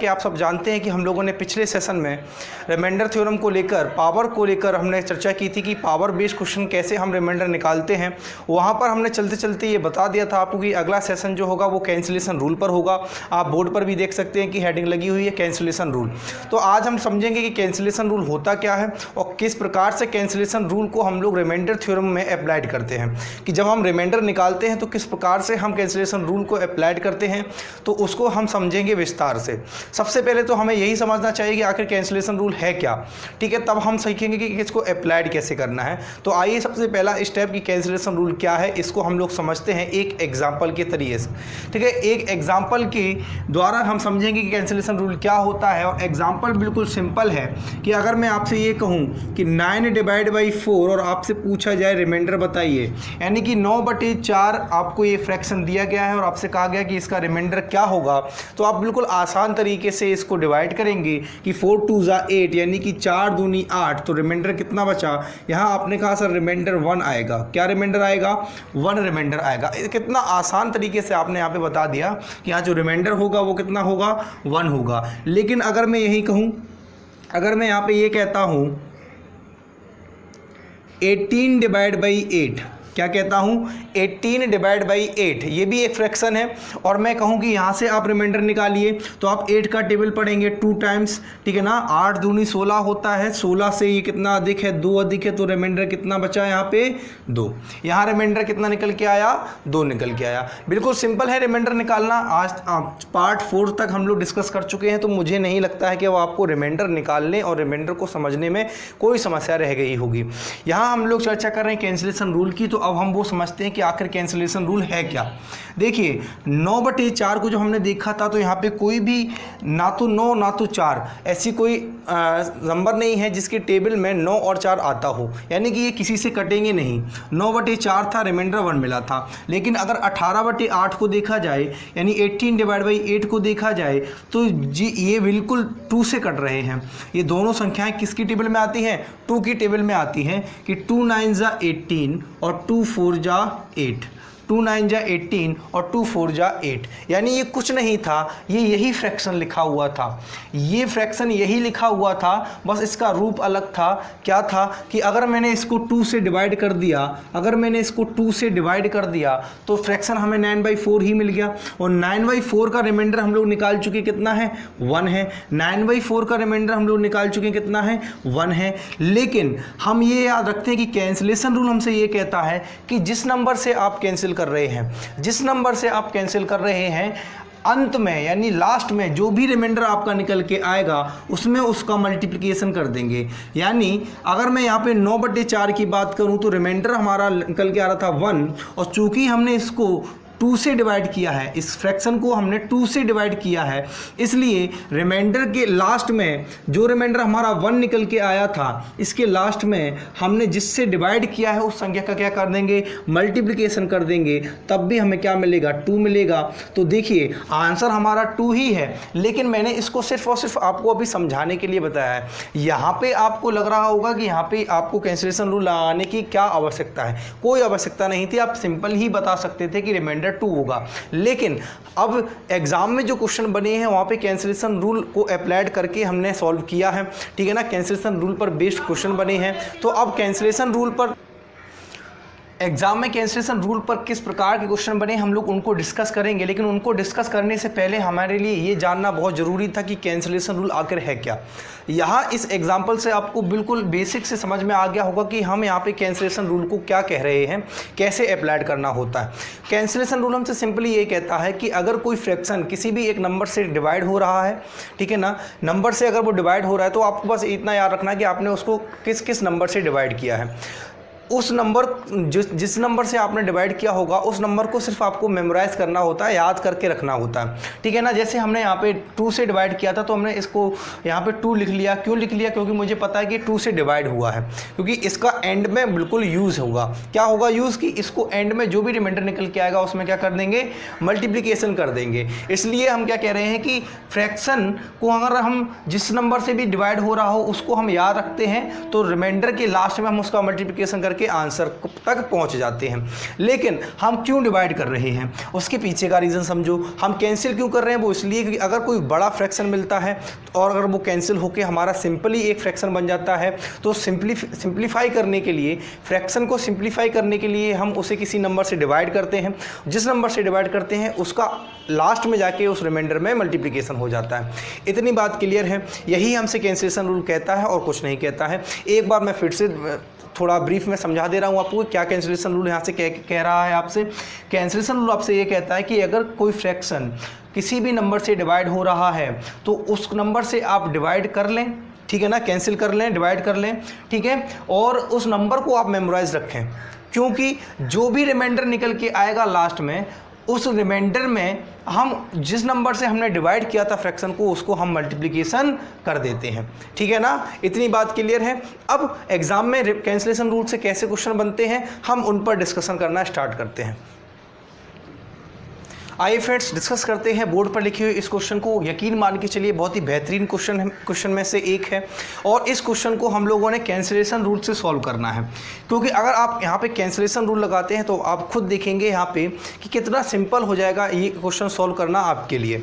कि आप सब जानते हैं कि हम लोगों ने पिछले सेशन में रिमाइंडर थ्योरम को लेकर, पावर को लेकर हमने चर्चा की थी कि पावर बेस्ड क्वेश्चन कैसे हम रिमाइंडर निकालते हैं। वहाँ पर हमने चलते चलते ये बता दिया था आपको कि अगला सेशन जो होगा वो कैंसिलेशन रूल पर होगा। आप बोर्ड पर भी देख सकते हैं कि हेडिंग लगी हुई है कैंसिलेशन रूल। तो आज हम समझेंगे कि कैंसिलेशन रूल होता क्या है और किस प्रकार से कैंसिलेशन रूल को हम लोग रिमाइंडर थ्योरम में अप्लाइड करते हैं, कि जब हम रिमाइंडर निकालते हैं तो किस प्रकार से हम कैंसिलेशन रूल को अप्लाइड करते हैं, तो उसको हम समझेंगे विस्तार से। सबसे पहले तो हमें यही समझना चाहिए कि आखिर कैंसिलेशन रूल है क्या, ठीक है। तब हम सीखेंगे कि इसको अप्लाइड कैसे करना है। तो आइए सबसे पहला स्टेप कि कैंसिलेशन रूल क्या है, इसको हम लोग समझते हैं एक एग्जाम्पल के तरीके से, ठीक है। एक एग्जाम्पल के द्वारा हम समझेंगे कि कैंसिलेशन रूल क्या होता है। और एग्जाम्पल बिल्कुल सिंपल है कि अगर मैं आपसे ये कहूँ कि 9/4 और आपसे पूछा जाए रिमाइंडर बताइए, यानी कि 9/4 आपको ये फ्रैक्शन दिया गया है और आपसे कहा गया कि इसका रिमाइंडर क्या होगा, तो आप बिल्कुल आसान तरीके से इसको डिवाइड करेंगे कि 4 2 8, यानी कि 4 दूनी 8, तो रिमाइंडर कितना बचा। यहाँ आपने कहा सर रिमाइंडर 1 आएगा। क्या रिमाइंडर आएगा? 1 रिमाइंडर आएगा। कितना आसान तरीके से आपने यहाँ पे बता दिया कि यहाँ जो रिमाइंडर होगा वो कितना होगा, 1 होगा। लेकिन अगर मैं यही कहूँ, अगर मैं यहाँ पे ये कहता हूँ 18/8, क्या कहता हूँ 18/8, ये भी एक फ्रैक्शन है। और मैं कहूँ कि यहाँ से आप रिमाइंडर निकालिए, तो आप 8 का टेबल पढ़ेंगे 2 टाइम्स, ठीक है ना। 8 दूनी 16 होता है, 16 से ये कितना अधिक है, 2 अधिक है, तो रिमाइंडर कितना बचा यहाँ पे 2। यहाँ रिमाइंडर कितना निकल के आया, 2 निकल के आया। बिल्कुल सिंपल है रिमाइंडर निकालना। आज पार्ट 4 तक हम लोग डिस्कस कर चुके हैं, तो मुझे नहीं लगता है कि वो आपको रिमाइंडर निकालने और रिमाइंडर को समझने में कोई समस्या रह गई होगी। यहाँ हम लोग चर्चा कर रहे हैं कैंसिलेशन रूल की, तो अब हम वो समझते हैं कि आखिर कैंसिलेशन रूल है क्या। देखिए 9/4 को जो हमने देखा था, तो यहाँ पे कोई भी ना तो 9 ना तो 4 ऐसी कोई नंबर नहीं है जिसके टेबल में 9 और 4 आता हो, यानी कि ये किसी से कटेंगे नहीं। 9/4 था, रिमाइंडर 1 मिला था। लेकिन अगर 18/8 को देखा जाए, यानी 18/8 को देखा जाए, तो जी ये बिल्कुल 2 से कट रहे हैं। ये दोनों संख्याएं किसकी टेबल में आती हैं, 2 की टेबल में आती हैं, कि 2 9 जा 18 और 2 4 जा 8, 2 9 जा 18 और 2 4 जा 8, यानी ये कुछ नहीं था, ये यही फ्रैक्शन लिखा हुआ था। ये फ्रैक्शन यही लिखा हुआ था, बस इसका रूप अलग था। क्या था कि अगर मैंने इसको 2 से डिवाइड कर दिया, अगर मैंने इसको 2 से डिवाइड कर दिया, तो फ्रैक्शन हमें 9/4 ही मिल गया। और 9/4 का रिमाइंडर हम लोग निकाल चुके कितना है, 1 है। 9/4 का रिमाइंडर हम लोग निकाल चुके कितना है, 1 है। लेकिन हम ये याद रखते हैं कि कैंसिलेशन रूल हमसे ये कहता है कि जिस नंबर से आप कैंसिल कर रहे हैं, जिस नंबर से आप कैंसिल कर रहे हैं, अंत में यानी लास्ट में जो भी रिमाइंडर आपका निकल के आएगा उसमें उसका मल्टीप्लिकेशन कर देंगे। यानी अगर मैं यहाँ पे 9/4 की बात करूँ, तो रिमाइंडर हमारा निकल के आ रहा था 1, और चूंकि हमने इसको 2 से डिवाइड किया है, इस फ्रैक्शन को हमने 2 से डिवाइड किया है, इसलिए रिमाइंडर के लास्ट में जो रिमाइंडर हमारा 1 निकल के आया था, इसके लास्ट में हमने जिससे डिवाइड किया है उस संख्या का क्या कर देंगे, मल्टीप्लिकेशन कर देंगे। तब भी हमें क्या मिलेगा, 2 मिलेगा। तो देखिए आंसर हमारा 2 ही है, लेकिन मैंने इसको सिर्फ और सिर्फ आपको अभी समझाने के लिए बताया है। यहाँ पे आपको लग रहा होगा कि यहाँ पे आपको कैंसिलेशन रूल लगाने की क्या आवश्यकता है, कोई आवश्यकता नहीं थी। आप सिंपल ही बता सकते थे कि रिमाइंडर 2 होगा। लेकिन अब एग्जाम में जो क्वेश्चन बने हैं वहां पे कैंसिलेशन रूल को अप्लाइड करके हमने सॉल्व किया है, ठीक है ना। कैंसिलेशन रूल पर बेस्ड क्वेश्चन बने हैं। तो अब कैंसिलेशन रूल पर एग्जाम में कैंसिलेशन रूल पर किस प्रकार के क्वेश्चन बने हम लोग उनको डिस्कस करेंगे। लेकिन उनको डिस्कस करने से पहले हमारे लिए ये जानना बहुत ज़रूरी था कि कैंसिलेशन रूल आखिर है क्या। यहाँ इस एग्जाम्पल से आपको बिल्कुल बेसिक से समझ में आ गया होगा कि हम यहाँ पे कैंसिलेशन रूल को क्या कह रहे हैं, कैसे अप्लाइड करना होता है। कैंसिलेशन रूल हमसे सिंपली ये कहता है कि अगर कोई फ्रैक्शन किसी भी एक नंबर से डिवाइड हो रहा है, ठीक है ना, नंबर से अगर वो डिवाइड हो रहा है, तो आपको बस इतना याद रखना है कि आपने उसको किस किस नंबर से डिवाइड किया है। उस नंबर जिस नंबर से आपने डिवाइड किया होगा उस नंबर को सिर्फ आपको मेमोराइज करना होता है, याद करके रखना होता है, ठीक है ना। जैसे हमने यहाँ पे 2 से डिवाइड किया था, तो हमने इसको यहाँ पे 2 लिख लिया। क्यों लिख लिया? क्योंकि मुझे पता है कि 2 से डिवाइड हुआ है, क्योंकि इसका एंड में बिल्कुल यूज़ होगा। क्या होगा यूज़? कि इसको एंड में जो भी रिमाइंडर निकल के आएगा उसमें क्या कर देंगे, मल्टीप्लिकेशन कर देंगे। इसलिए हम क्या कह रहे हैं कि फ्रैक्शन को अगर हम जिस नंबर से भी डिवाइड हो रहा हो उसको हम याद रखते हैं, तो रिमाइंडर के लास्ट में हम उसका मल्टीप्लिकेशन करके के आंसर तक पहुंच जाते हैं। लेकिन हम क्यों डिवाइड कर रहे हैं, उसके पीछे का रीज़न समझो। हम कैंसिल क्यों कर रहे हैं, वो इसलिए कि अगर कोई बड़ा फ्रैक्शन मिलता है और अगर वो कैंसिल होकर हमारा सिंपली एक फ्रैक्शन बन जाता है, तो सिंप्लीफाई करने के लिए, फ्रैक्शन को सिंप्लीफाई करने के लिए हम उसे किसी नंबर से डिवाइड करते हैं। जिस नंबर से डिवाइड करते हैं उसका लास्ट में जाके उस रिमाइंडर में मल्टीप्लिकेशन हो जाता है। इतनी बात क्लियर है। यही हमसे कैंसिलेशन रूल कहता है और कुछ नहीं कहता है। एक बार मैं फिर से थोड़ा ब्रीफ में समझा दे रहा हूँ आपको क्या कैंसिलेशन रूल यहाँ से कह रहा है आपसे। कैंसिलेशन रूल आपसे ये कहता है कि अगर कोई फ्रैक्शन किसी भी नंबर से डिवाइड हो रहा है तो उस नंबर से आप डिवाइड कर लें, ठीक है ना, कैंसिल कर लें, डिवाइड कर लें, ठीक है, और उस नंबर को आप मेमोराइज रखें, क्योंकि जो भी रिमाइंडर निकल के आएगा लास्ट में, उस रिमाइंडर में हम जिस नंबर से हमने डिवाइड किया था फ्रैक्शन को, उसको हम मल्टीप्लिकेशन कर देते हैं, ठीक है ना। इतनी बात क्लियर है। अब एग्जाम में कैंसिलेशन रूल से कैसे क्वेश्चन बनते हैं हम उन पर डिस्कशन करना स्टार्ट करते हैं। आइए फ्रेंड्स डिस्कस करते हैं बोर्ड पर लिखे हुए इस क्वेश्चन को। यकीन मान के चलिए बहुत ही बेहतरीन क्वेश्चन में से एक है और इस क्वेश्चन को हम लोगों ने कैंसिलेशन रूल से सॉल्व करना है, क्योंकि अगर आप यहाँ पे कैंसिलेशन रूल लगाते हैं तो आप खुद देखेंगे यहाँ पे कि कितना सिंपल हो जाएगा ये क्वेश्चन सॉल्व करना आपके लिए।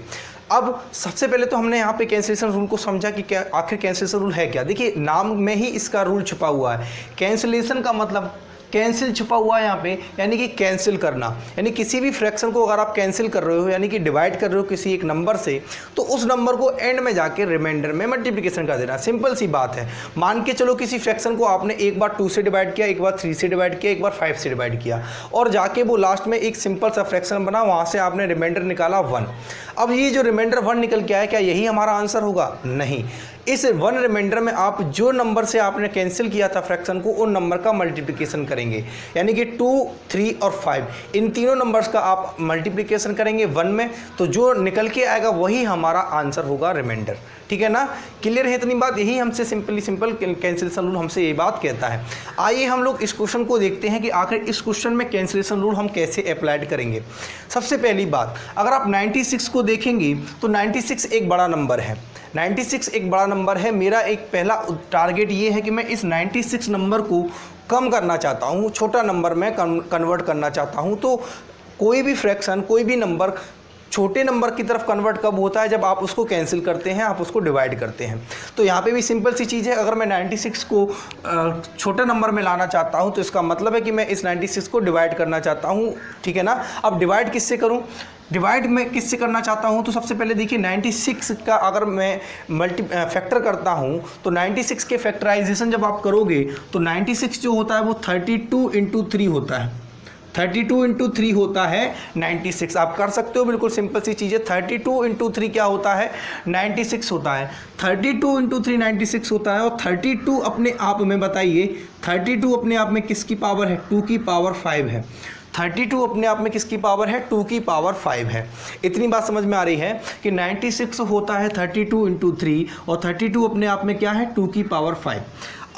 अब सबसे पहले तो हमने यहाँ पे कैंसिलेशन रूल को समझा कि क्या आखिर कैंसिलेशन रूल है क्या। देखिए नाम में ही इसका रूल छुपा हुआ है। कैंसिलेशन का मतलब कैंसिल छुपा हुआ है यहाँ पे, यानी कि कैंसिल करना, यानी किसी भी फ्रैक्शन को अगर आप कैंसिल कर रहे हो यानी कि डिवाइड कर रहे हो किसी एक नंबर से, तो उस नंबर को एंड में जाके रिमाइंडर में मल्टीप्लिकेशन कर देना। सिंपल सी बात है। मान के चलो किसी फ्रैक्शन को आपने एक बार 2 से डिवाइड किया, एक बार 3 से डिवाइड किया, एक बार 5 से डिवाइड किया और जाके वो लास्ट में एक सिंपल सा फ्रैक्शन बना, वहाँ से आपने रिमाइंडर निकाला 1। अब ये जो रिमाइंडर 1 निकल के आया, क्या यही हमारा आंसर होगा? नहीं। इस 1 रिमाइंडर में आप जो नंबर से आपने कैंसिल किया था फ्रैक्शन को, उन नंबर का मल्टीप्लिकेशन करेंगे, यानी कि 2, 3 और 5 इन तीनों नंबर्स का आप मल्टीप्लिकेशन करेंगे 1 में, तो जो निकल के आएगा वही हमारा आंसर होगा रिमाइंडर, ठीक है ना। क्लियर है इतनी बात। यही हमसे सिंपल कैंसिलेशन रूल हमसे ये बात कहता है। आइए हम लोग इस क्वेश्चन को देखते हैं कि आखिर इस क्वेश्चन में कैंसिलेशन रूल हम कैसे अप्लाइड करेंगे। सबसे पहली बात, अगर आप 96 को देखेंगे तो 96 एक बड़ा नंबर है। 96 एक बड़ा नंबर है। मेरा एक पहला टारगेट ये है कि मैं इस 96 नंबर को कम करना चाहता हूँ, छोटा नंबर में कन्वर्ट करना चाहता हूँ। तो कोई भी फ्रैक्शन, कोई भी नंबर छोटे नंबर की तरफ कन्वर्ट कब होता है? जब आप उसको कैंसिल करते हैं, आप उसको डिवाइड करते हैं। तो यहाँ पे भी सिंपल सी चीज़ है। अगर मैं 96 को छोटे नंबर में लाना चाहता हूँ तो इसका मतलब है कि मैं इस 96 को डिवाइड करना चाहता हूँ, ठीक है ना। अब डिवाइड किससे करूँ? डिवाइड मैं किससे करना चाहता हूँ? तो सबसे पहले देखिए 96 का अगर मैं फैक्टर करता हूँ तो 96 के फैक्टराइजेशन जब आप करोगे तो 96 जो होता है वो 32 × 3 होता है। 32 × 3 होता है 96। आप कर सकते हो, बिल्कुल सिंपल सी चीज़ है। 32 × 3 क्या होता है? 96 होता है। 32 × 3 96 होता है। और 32 अपने आप में बताइए, 32 अपने आप में किसकी पावर है? 2 की पावर 5 है। 32 अपने आप में किसकी पावर है? 2 की पावर 5 है। इतनी बात समझ में आ रही है कि 96 होता है 32 × 3 और 32 अपने आप में क्या है? 2 की पावर 5।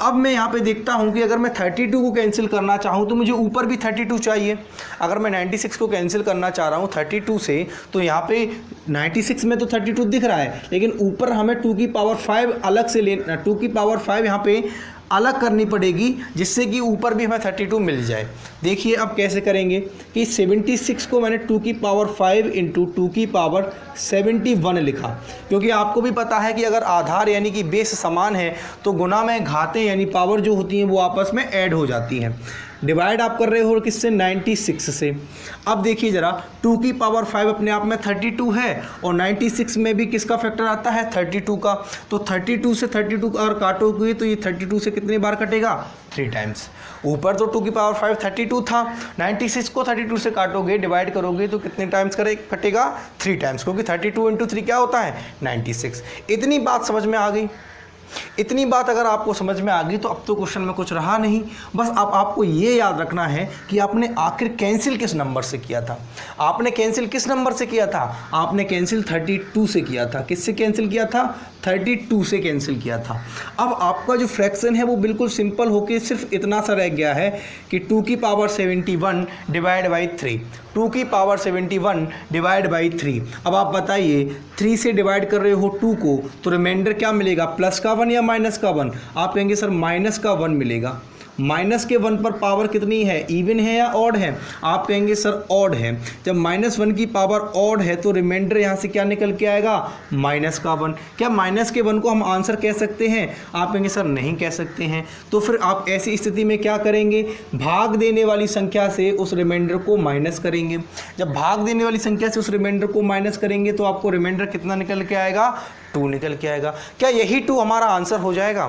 अब मैं यहाँ पे देखता हूँ कि अगर मैं 32 को कैंसिल करना चाहूँ तो मुझे ऊपर भी 32 चाहिए। अगर मैं 96 को कैंसिल करना चाह रहा हूँ 32 से, तो यहाँ पे 96 में तो 32 दिख रहा है, लेकिन ऊपर हमें 2 की पावर 5 अलग से लेना, 2 की पावर 5 यहाँ पे अलग करनी पड़ेगी, जिससे कि ऊपर भी हमें 32 मिल जाए। देखिए अब कैसे करेंगे कि 76 को मैंने 2 की पावर 5 × 2 की पावर 71 लिखा, क्योंकि आपको भी पता है कि अगर आधार यानी कि बेस समान है तो गुना में घातें यानी पावर जो होती हैं वो आपस में ऐड हो जाती हैं। डिवाइड आप कर रहे हो किससे? 96 से। अब देखिए ज़रा, 2 की पावर 5 अपने आप में 32 है और 96 में भी किसका फैक्टर आता है? 32 का। तो 32 से 32 अगर काटोगे तो ये 32 से कितनी बार कटेगा? 3 टाइम्स। ऊपर तो 2 की पावर 5 32 था, 96 को 32 से काटोगे, डिवाइड करोगे तो कितने टाइम्स कटेगा? 3 टाइम्स, क्योंकि 32 × 3 क्या होता है? 96। इतनी बात समझ में आ गई। इतनी बात अगर आपको समझ में आ गई तो अब तो क्वेश्चन में कुछ रहा नहीं। बस अब आपको ये याद रखना है कि आपने आखिर कैंसिल किस नंबर से किया था। आपने कैंसिल किस नंबर से किया था? आपने कैंसिल 32 से किया था। किससे कैंसिल किया था? 32 से कैंसिल किया था। अब आपका जो फ्रैक्शन है वो बिल्कुल सिंपल होके सिर्फ इतना सा रह गया है कि 2 की पावर 71 डिवाइड बाई 3। 2 की पावर 71 डिवाइड बाई 3। अब आप बताइए 3 से डिवाइड कर रहे हो 2 को, तो रिमाइंडर क्या मिलेगा? प्लस का 1 या माइनस का 1? आप कहेंगे सर माइनस का 1 मिलेगा। माइनस के 1 पर पावर कितनी है, इवन है या ऑड है? आप कहेंगे सर ऑड है। जब -1 की पावर ऑड है तो रिमाइंडर यहाँ से क्या निकल के आएगा, -1। क्या -1 को हम आंसर कह सकते हैं? आप कहेंगे सर नहीं कह सकते हैं। तो फिर आप ऐसी स्थिति में क्या करेंगे, भाग देने वाली संख्या से उस रिमाइंडर को माइनस करेंगे। जब भाग देने वाली संख्या से उस रिमाइंडर को माइनस करेंगे तो आपको रिमाइंडर कितना निकल के आएगा, 2 निकल के आएगा। क्या यही 2 हमारा आंसर हो जाएगा?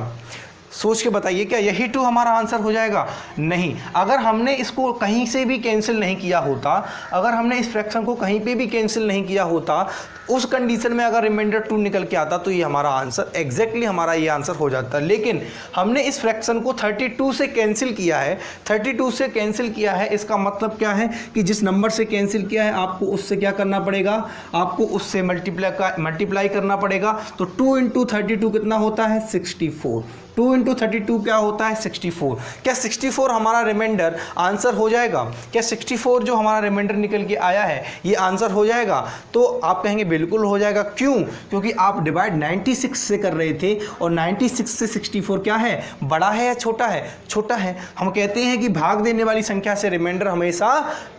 सोच के बताइए, क्या यही 2 हमारा आंसर हो जाएगा? नहीं। अगर हमने इसको कहीं से भी कैंसिल नहीं किया होता, अगर हमने इस फ्रैक्शन को कहीं पे भी कैंसिल नहीं किया होता, उस कंडीशन में अगर रिमाइंडर 2 निकल के आता तो ये हमारा आंसर एग्जैक्टली हमारा ये आंसर हो जाता। लेकिन हमने इस फ्रैक्शन को 32 से कैंसिल किया है। 32 से कैंसिल किया है, इसका मतलब क्या है कि जिस नंबर से कैंसिल किया है आपको उससे क्या करना पड़ेगा, आपको उससे मल्टीप्लाई करना पड़ेगा। तो 2 × 32 कितना होता है, 64। 2 × 32 क्या होता है, 64। क्या 64 हमारा रिमाइंडर आंसर हो जाएगा? क्या 64 जो हमारा रिमाइंडर निकल के आया है ये आंसर हो जाएगा? तो आप कहेंगे बिल्कुल हो जाएगा। क्यों? क्योंकि आप डिवाइड 96 से कर रहे थे और 96 से 64 क्या है, बड़ा है या छोटा है? छोटा है। हम कहते हैं कि भाग देने वाली संख्या से रिमाइंडर हमेशा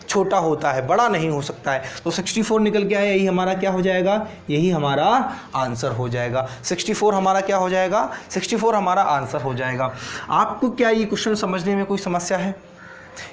छोटा होता है, बड़ा नहीं हो सकता है। तो 64 निकल के आया, यही हमारा क्या हो जाएगा, यही हमारा आंसर हो जाएगा। 64 हमारा क्या हो जाएगा, 64 हमारा आंसर हो जाएगा। आपको क्या ये क्वेश्चन समझने में कोई समस्या है?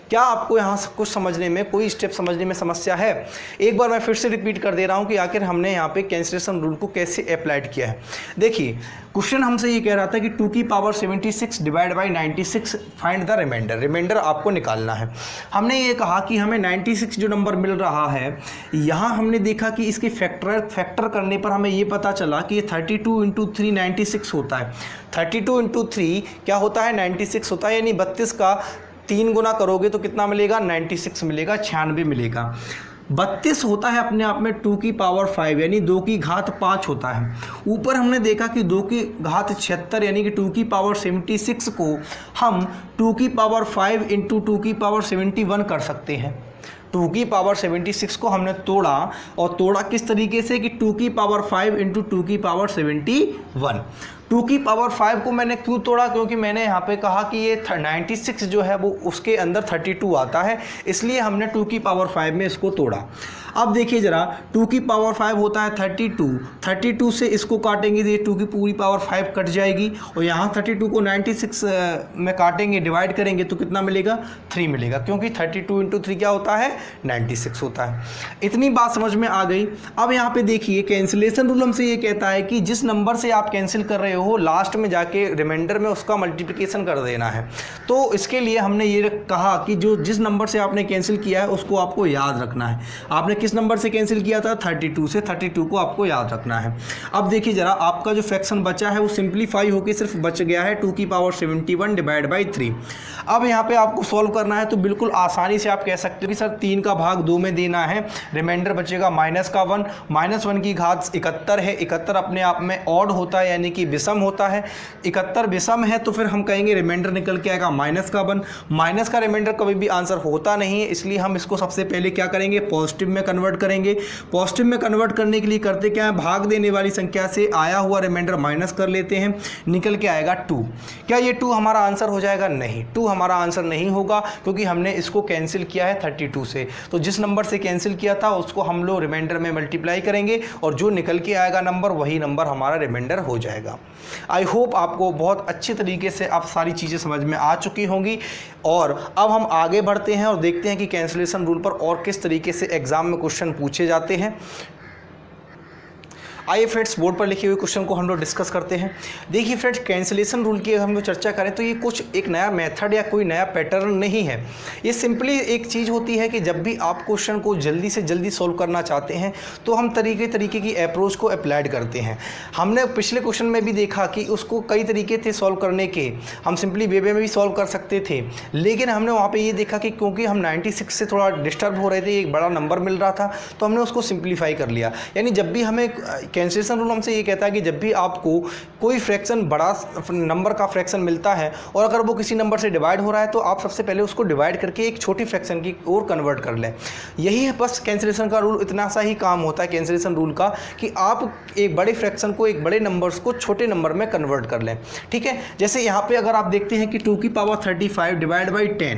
क्या आपको यहाँ सब कुछ समझने में, कोई स्टेप समझने में समस्या है? एक बार मैं फिर से रिपीट कर दे रहा हूँ कि आखिर हमने यहाँ पे कैंसिलेशन रूल को कैसे अप्लाइड किया है। देखिए, क्वेश्चन हमसे ये कह रहा था कि 2 की power 76 divide by 96 find the remainder. Remainder आपको निकालना है। हमने ये कहा कि हमें 96 जो नंबर मिल रहा है, यहाँ हमने देखा कि इसके फैक्टर करने पर हमें ये पता चला कि ये 32 × 3 96 होता है। 32 × 3 क्या होता है, 96 होता है। यानी 32 का 3 गुना करोगे तो कितना मिलेगा, 96 मिलेगा, 96 मिलेगा। 32 होता है अपने आप में 2 की पावर 5 यानी 2 की घात 5 होता है। ऊपर हमने देखा कि 2 की घात 76 यानी कि 2 की पावर 76 को हम 2 की पावर 5 × 2 की पावर 71 कर सकते हैं। 2 की पावर 76 को हमने तोड़ा, और तोड़ा किस तरीके से कि 2 की पावर 5 × 2 की पावर 71। 2 की पावर 5 को मैंने क्यों तोड़ा, क्योंकि मैंने यहाँ पे कहा कि ये 96 जो है वो उसके अंदर 32 आता है, इसलिए हमने 2 की पावर 5 में इसको तोड़ा। अब देखिए ज़रा, 2 की पावर 5 होता है 32 से इसको काटेंगे तो ये 2 की पूरी पावर 5 कट जाएगी, और यहाँ 32 को 96 में काटेंगे, डिवाइड करेंगे तो कितना मिलेगा, 3 मिलेगा, क्योंकि 32 × 3 क्या होता है, 96 होता है। इतनी बात समझ में आ गई। अब यहाँ पे देखिए, कैंसिलेशन रूल हमसे ये कहता है कि जिस नंबर से आप कैंसिल कर रहे हो लास्ट में जाके रिमाइंडर में उसका मल्टीप्लिकेशन कर देना है। तो इसके लिए हमने ये कहा कि जिस नंबर से आपने कैंसिल किया है उसको आपको याद रखना है। आपने किस नंबर से कैंसिल किया था, 32 से। 32 को आपको याद रखना है। अब देखिए ज़रा, आपका जो फ्रैक्शन बचा है वो सिंप्लीफाई होकर सिर्फ बच गया है 2 की पावर 71 डिवाइड बाई 3। अब यहाँ पे आपको सॉल्व करना है तो बिल्कुल आसानी से आप कह सकते हो कि सर 3 का भाग 2 में देना है, रिमाइंडर बचेगा -1। -1 की घात 71 है। 71 अपने आप में ऑड होता है यानी कि विषम होता है। 71 विषम है तो फिर हम कहेंगे रिमाइंडर निकल के आएगा -1। माइनस का रिमाइंडर कभी भी आंसर होता नहीं है, इसलिए हम इसको सबसे पहले क्या करेंगे, पॉजिटिव में कन्वर्ट करेंगे। पॉजिटिव में कन्वर्ट करने के लिए करते क्या है, भाग देने वाली संख्या से आया हुआ रिमाइंडर माइनस कर लेते हैं, निकल के आएगा 2। क्या ये 2 हमारा आंसर हो जाएगा? नहीं, 2 हमारा आंसर नहीं होगा, क्योंकि हमने इसको कैंसिल किया है 32 से। तो जिस नंबर से कैंसिल किया था उसको हम लोग रिमाइंडर में मल्टीप्लाई करेंगे और जो निकल के आएगा नंबर, वही नंबर हमारा रिमाइंडर हो जाएगा। आई होप आपको बहुत अच्छी तरीके से आप सारी चीज़ें समझ में आ चुकी होंगी। और अब हम आगे बढ़ते हैं और देखते हैं कि कैंसिलेशन रूल पर और किस तरीके से एग्जाम में क्वेश्चन पूछे जाते हैं। आइए फ्रेंड्स, बोर्ड पर लिखे हुए क्वेश्चन को हम लोग डिस्कस करते हैं। देखिए फ्रेंड्स, कैंसिलेशन रूल की हम लोग चर्चा करें तो ये कुछ एक नया मेथड या कोई नया पैटर्न नहीं है। ये सिंपली एक चीज़ होती है कि जब भी आप क्वेश्चन को जल्दी से जल्दी सॉल्व करना चाहते हैं तो हम तरीके की अप्रोच को अप्लाइड करते हैं। हमने पिछले क्वेश्चन में भी देखा कि उसको कई तरीके थे सॉल्व करने के। हम सिंपली वे में भी सॉल्व कर सकते थे, लेकिन हमने वहाँ पर ये देखा कि क्योंकि हम 96 से थोड़ा डिस्टर्ब हो रहे थे, एक बड़ा नंबर मिल रहा था, तो हमने उसको सिंप्लीफाई कर लिया। यानी जब भी हमें कैंसिलेशन रूल हमसे ये कहता है कि जब भी आपको कोई फ्रैक्शन बड़ा नंबर का फ्रैक्शन मिलता है और अगर वो किसी नंबर से डिवाइड हो रहा है तो आप सबसे पहले उसको डिवाइड करके एक छोटी फ्रैक्शन की ओर कन्वर्ट कर लें। यही है बस कैंसिलेशन का रूल, इतना सा ही काम होता है कैंसिलेशन रूल का कि आप एक बड़े फ्रैक्शन को, एक बड़े नंबर्स को छोटे नंबर में कन्वर्ट कर लें। ठीक है, जैसे यहाँ पे अगर आप देखते हैं कि 2 की पावर 35 डिवाइड बाई 10,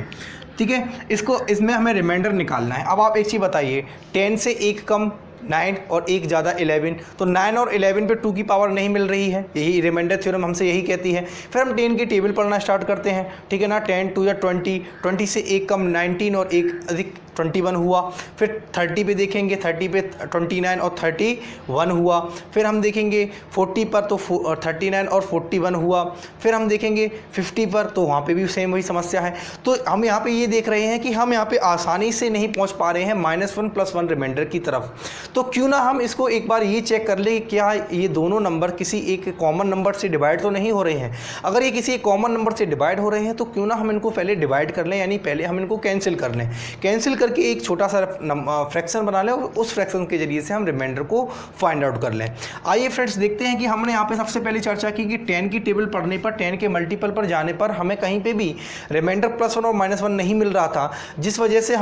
ठीक है, इसमें हमें रिमाइंडर निकालना है। अब आप एक चीज़ बताइए, 10 से 1 कम 9 और 1 ज़्यादा 11, तो 9 और 11 पे 2 की पावर नहीं मिल रही है, यही रिमाइंडर थ्योरम हमसे यही कहती है। फिर हम 10 की टेबल पढ़ना स्टार्ट करते हैं, ठीक है ना। 10 2 या 20, 20 से 1 कम 19 और 1 अधिक 21 हुआ। फिर 30 पे देखेंगे, 30 पे 29 और 31 हुआ। फिर हम देखेंगे 40 पर तो 39 और 41 हुआ। फिर हम देखेंगे 50 पर, तो वहाँ पे भी सेम वही समस्या है। तो हम यहाँ पे ये देख रहे हैं कि हम यहाँ पे आसानी से नहीं पहुँच पा रहे हैं -1 + 1 रिमाइंडर की तरफ। तो क्यों ना हम इसको एक बार ये चेक कर ले क्या ये दोनों नंबर किसी एक कॉमन नंबर से डिवाइड तो नहीं हो रहे हैं। अगर ये किसी एक कॉमन नंबर से डिवाइड हो रहे हैं तो क्यों ना हम इनको पहले डिवाइड कर लें, यानी पहले हम इनको कैंसिल कर लें। कैंसिल करके एक छोटा सा फ्रैक्शन बना लें और उस फ्रैक्शन के जरिए से हम रिमाइंडर को फाइंड आउट कर लें। आइए फ्रेंड्स देखते हैं कि हमने यहाँ पे सबसे पहले चर्चा की कि 10 की टेबल पढ़ने पर, 10 के मल्टीपल पर जाने पर हमें कहीं पे भी रिमाइंडर +1 और -1 नहीं मिल रहा था, जिस वजह से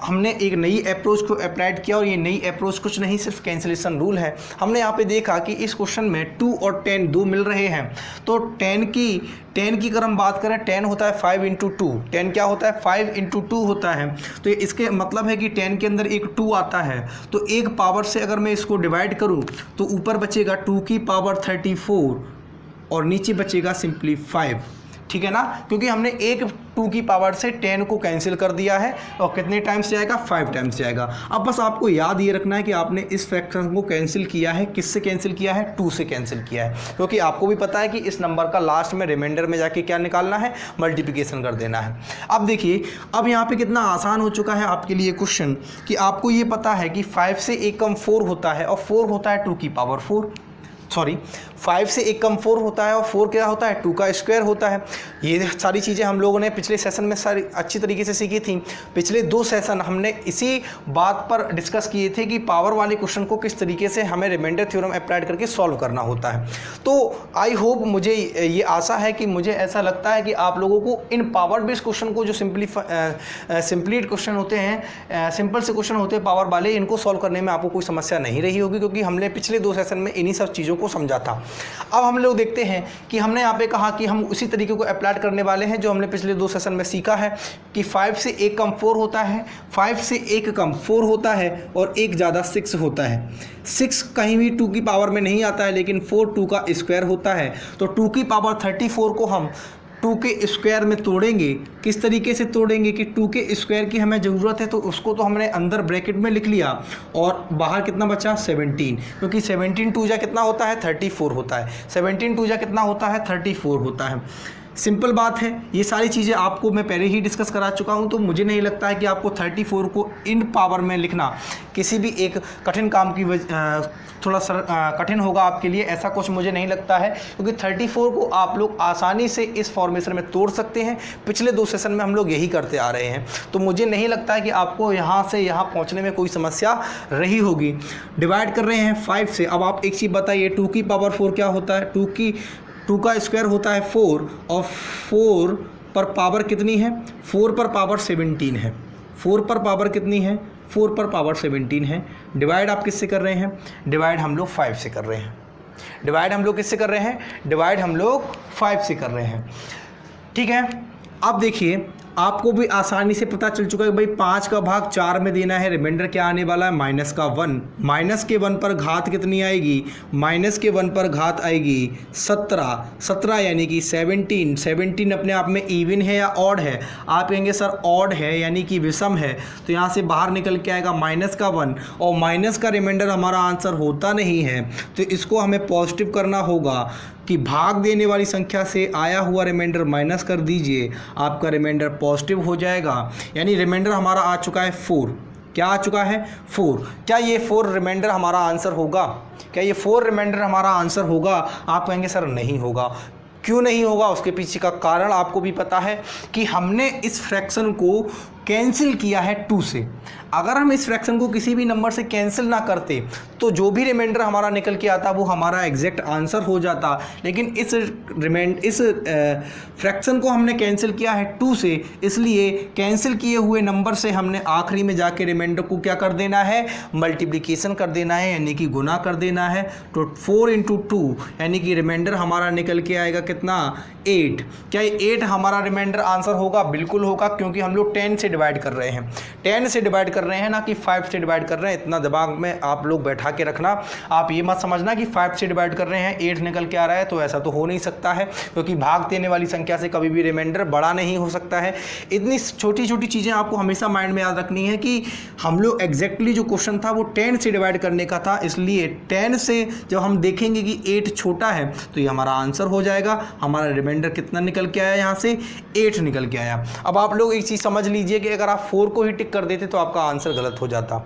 हमने एक नई अप्रोच को अप्लाइड किया। और ये नई अप्रोच कुछ नहीं, सिर्फ कैंसिलेशन रूल है। हमने यहाँ पे देखा कि इस क्वेश्चन में 2 और 10 दो मिल रहे हैं, तो 10 की अगर हम बात करें, 10 होता है 5 × 2, 10 क्या होता है 5 × 2 होता है। तो इसके मतलब है कि 10 के अंदर एक 2 आता है, तो एक पावर से अगर मैं इसको डिवाइड करूँ तो ऊपर बचेगा 2 की पावर 34 और नीचे बचेगा सिंपली 5, ठीक है ना, क्योंकि हमने एक 2 की पावर से 10 को कैंसिल कर दिया है और कितने टाइम्स जाएगा, 5 टाइम्स जाएगा। अब बस आपको याद ये रखना है कि आपने इस फ्रैक्शन को कैंसिल किया है, किससे कैंसिल किया है, 2 से कैंसिल किया है, क्योंकि आपको भी पता है कि इस नंबर का लास्ट में रिमाइंडर में जाके क्या निकालना है, मल्टीप्लिकेशन कर देना है। अब देखिए, अब यहाँ पे कितना आसान हो चुका है आपके लिए क्वेश्चन कि आपको ये पता है कि 5 से 1 कम 4 होता है और 4 होता है 2 की पावर 4, सॉरी 5 से 1 कम 4 होता है और 4 क्या होता है, 2 का स्क्वायर होता है। ये सारी चीज़ें हम लोगों ने पिछले सेशन में सारी अच्छी तरीके से सीखी थी। पिछले 2 सेशन हमने इसी बात पर डिस्कस किए थे कि पावर वाले क्वेश्चन को किस तरीके से हमें रिमाइंडर थ्योरम अप्लाइड करके सॉल्व करना होता है। तो आई होप, मुझे ये आशा है कि, मुझे ऐसा लगता है कि आप लोगों को इन पावर बेस्ड क्वेश्चन को, जो सिंपलीड क्वेश्चन होते हैं, सिंपल से क्वेश्चन होते हैं पावर वाले, इनको सॉल्व करने में आपको कोई समस्या नहीं रही होगी, क्योंकि हमने पिछले 2 सेशन में इन्हीं सब चीज़ों को समझा था। अब हम लोग देखते हैं कि हमने यहाँ पे कहा कि हम उसी तरीके को अप्लाई करने वाले हैं जो हमने पिछले 2 सेशन में सीखा है कि 5 से 1 कम 4 होता है, 5 से 1 कम 4 होता है और 1 ज़्यादा 6 होता है। 6 कहीं भी 2 की पावर में नहीं आता है, लेकिन 4 2 का स्क्वायर होता है। तो 2 की पावर 34 को हम 2 के स्क्वायर में तोड़ेंगे। किस तरीके से तोड़ेंगे कि 2 के स्क्वायर की हमें ज़रूरत है, तो उसको तो हमने अंदर ब्रैकेट में लिख लिया और बाहर कितना बचा 17, क्योंकि 17 2 जा कितना होता है 34 होता है, 17 2 जा कितना होता है 34 होता है। सिंपल बात है, ये सारी चीज़ें आपको मैं पहले ही डिस्कस करा चुका हूँ, तो मुझे नहीं लगता है कि आपको 34 को इन पावर में लिखना किसी भी एक कठिन काम की थोड़ा कठिन होगा आपके लिए, ऐसा कुछ मुझे नहीं लगता है, क्योंकि 34 को आप लोग आसानी से इस फॉर्मेशन में तोड़ सकते हैं। पिछले 2 सेशन में हम लोग यही करते आ रहे हैं, तो मुझे नहीं लगता है कि आपको यहाँ से यहाँ पहुँचने में कोई समस्या रही होगी। डिवाइड कर रहे हैं 5 से। अब आप एक चीज़ बताइए, 2 की पावर 4 क्या होता है, 2 का स्क्वायर होता है 4 और 4 पर पावर कितनी है, 4 पर पावर 17 है। 4 पर पावर कितनी है, 4 पर पावर 17 है। डिवाइड आप किससे कर रहे हैं, डिवाइड हम लोग 5 से कर रहे हैं। डिवाइड हम लोग किससे कर रहे हैं, डिवाइड हम लोग 5 से कर रहे हैं, ठीक है। अब देखिए, आपको भी आसानी से पता चल चुका है कि भाई 5 का भाग 4 में देना है, रिमाइंडर क्या आने वाला है -1। माइनस के 1 पर घात कितनी आएगी, माइनस के 1 पर घात आएगी 17 यानी कि 17 अपने आप में इवन है या ऑड है। आप कहेंगे सर ऑड है यानी कि विषम है, तो यहाँ से बाहर निकल के आएगा -1 और माइनस का रिमाइंडर हमारा आंसर होता नहीं है, तो इसको हमें पॉजिटिव करना होगा कि भाग देने वाली संख्या से आया हुआ रिमाइंडर माइनस कर दीजिए, आपका रिमाइंडर पॉजिटिव हो जाएगा। यानी रिमाइंडर हमारा आ चुका है 4। क्या आ चुका है 4। क्या ये 4 रिमाइंडर हमारा आंसर होगा, क्या ये 4 रिमाइंडर हमारा आंसर होगा? आप कहेंगे सर नहीं होगा। क्यों नहीं होगा? उसके पीछे का कारण आपको भी पता है कि हमने इस फ्रैक्शन को कैंसिल किया है 2 से। अगर हम इस फ्रैक्शन को किसी भी नंबर से कैंसिल ना करते तो जो भी रिमाइंडर हमारा निकल के आता वो हमारा एग्जैक्ट आंसर हो जाता, लेकिन इस फ्रैक्शन को हमने कैंसिल किया है 2 से, इसलिए कैंसिल किए हुए नंबर से हमने आखिरी में जाके रिमाइंडर को क्या कर देना है, मल्टीप्लिकेशन कर देना है, यानी कि गुना कर देना है। तो 4 × 2 यानी कि रिमाइंडर हमारा निकल के आएगा कितना, 8। क्या ये 8 हमारा रिमाइंडर आंसर होगा? बिल्कुल होगा, क्योंकि हम लोग 10 से डिवाइड कर रहे हैं, 10 से डिवाइड कर रहे हैं ना कि 5 से डिवाइड कर रहे हैं। इतना दिमाग में आप लोग बैठा के रखना। आप ये मत समझना कि 5 से डिवाइड कर रहे हैं 8 निकल के आ रहा है, तो ऐसा तो हो नहीं सकता है, क्योंकि भाग देने वाली संख्या से कभी भी रिमाइंडर बड़ा नहीं हो सकता है। इतनी छोटी छोटी चीज़ें आपको हमेशा माइंड में याद रखनी है कि हम लोग एग्जैक्टली जो क्वेश्चन था वो 10 से डिवाइड करने का था, इसलिए 10 से जब हम देखेंगे कि 8 छोटा है तो ये हमारा आंसर हो जाएगा। हमारा रिमाइंडर कितना निकल के आया, यहाँ से 8 निकल के आया। अब आप लोग एक चीज़ समझ लीजिए कि अगर आप 4 को ही टिक कर देते तो आपका आंसर गलत हो जाता।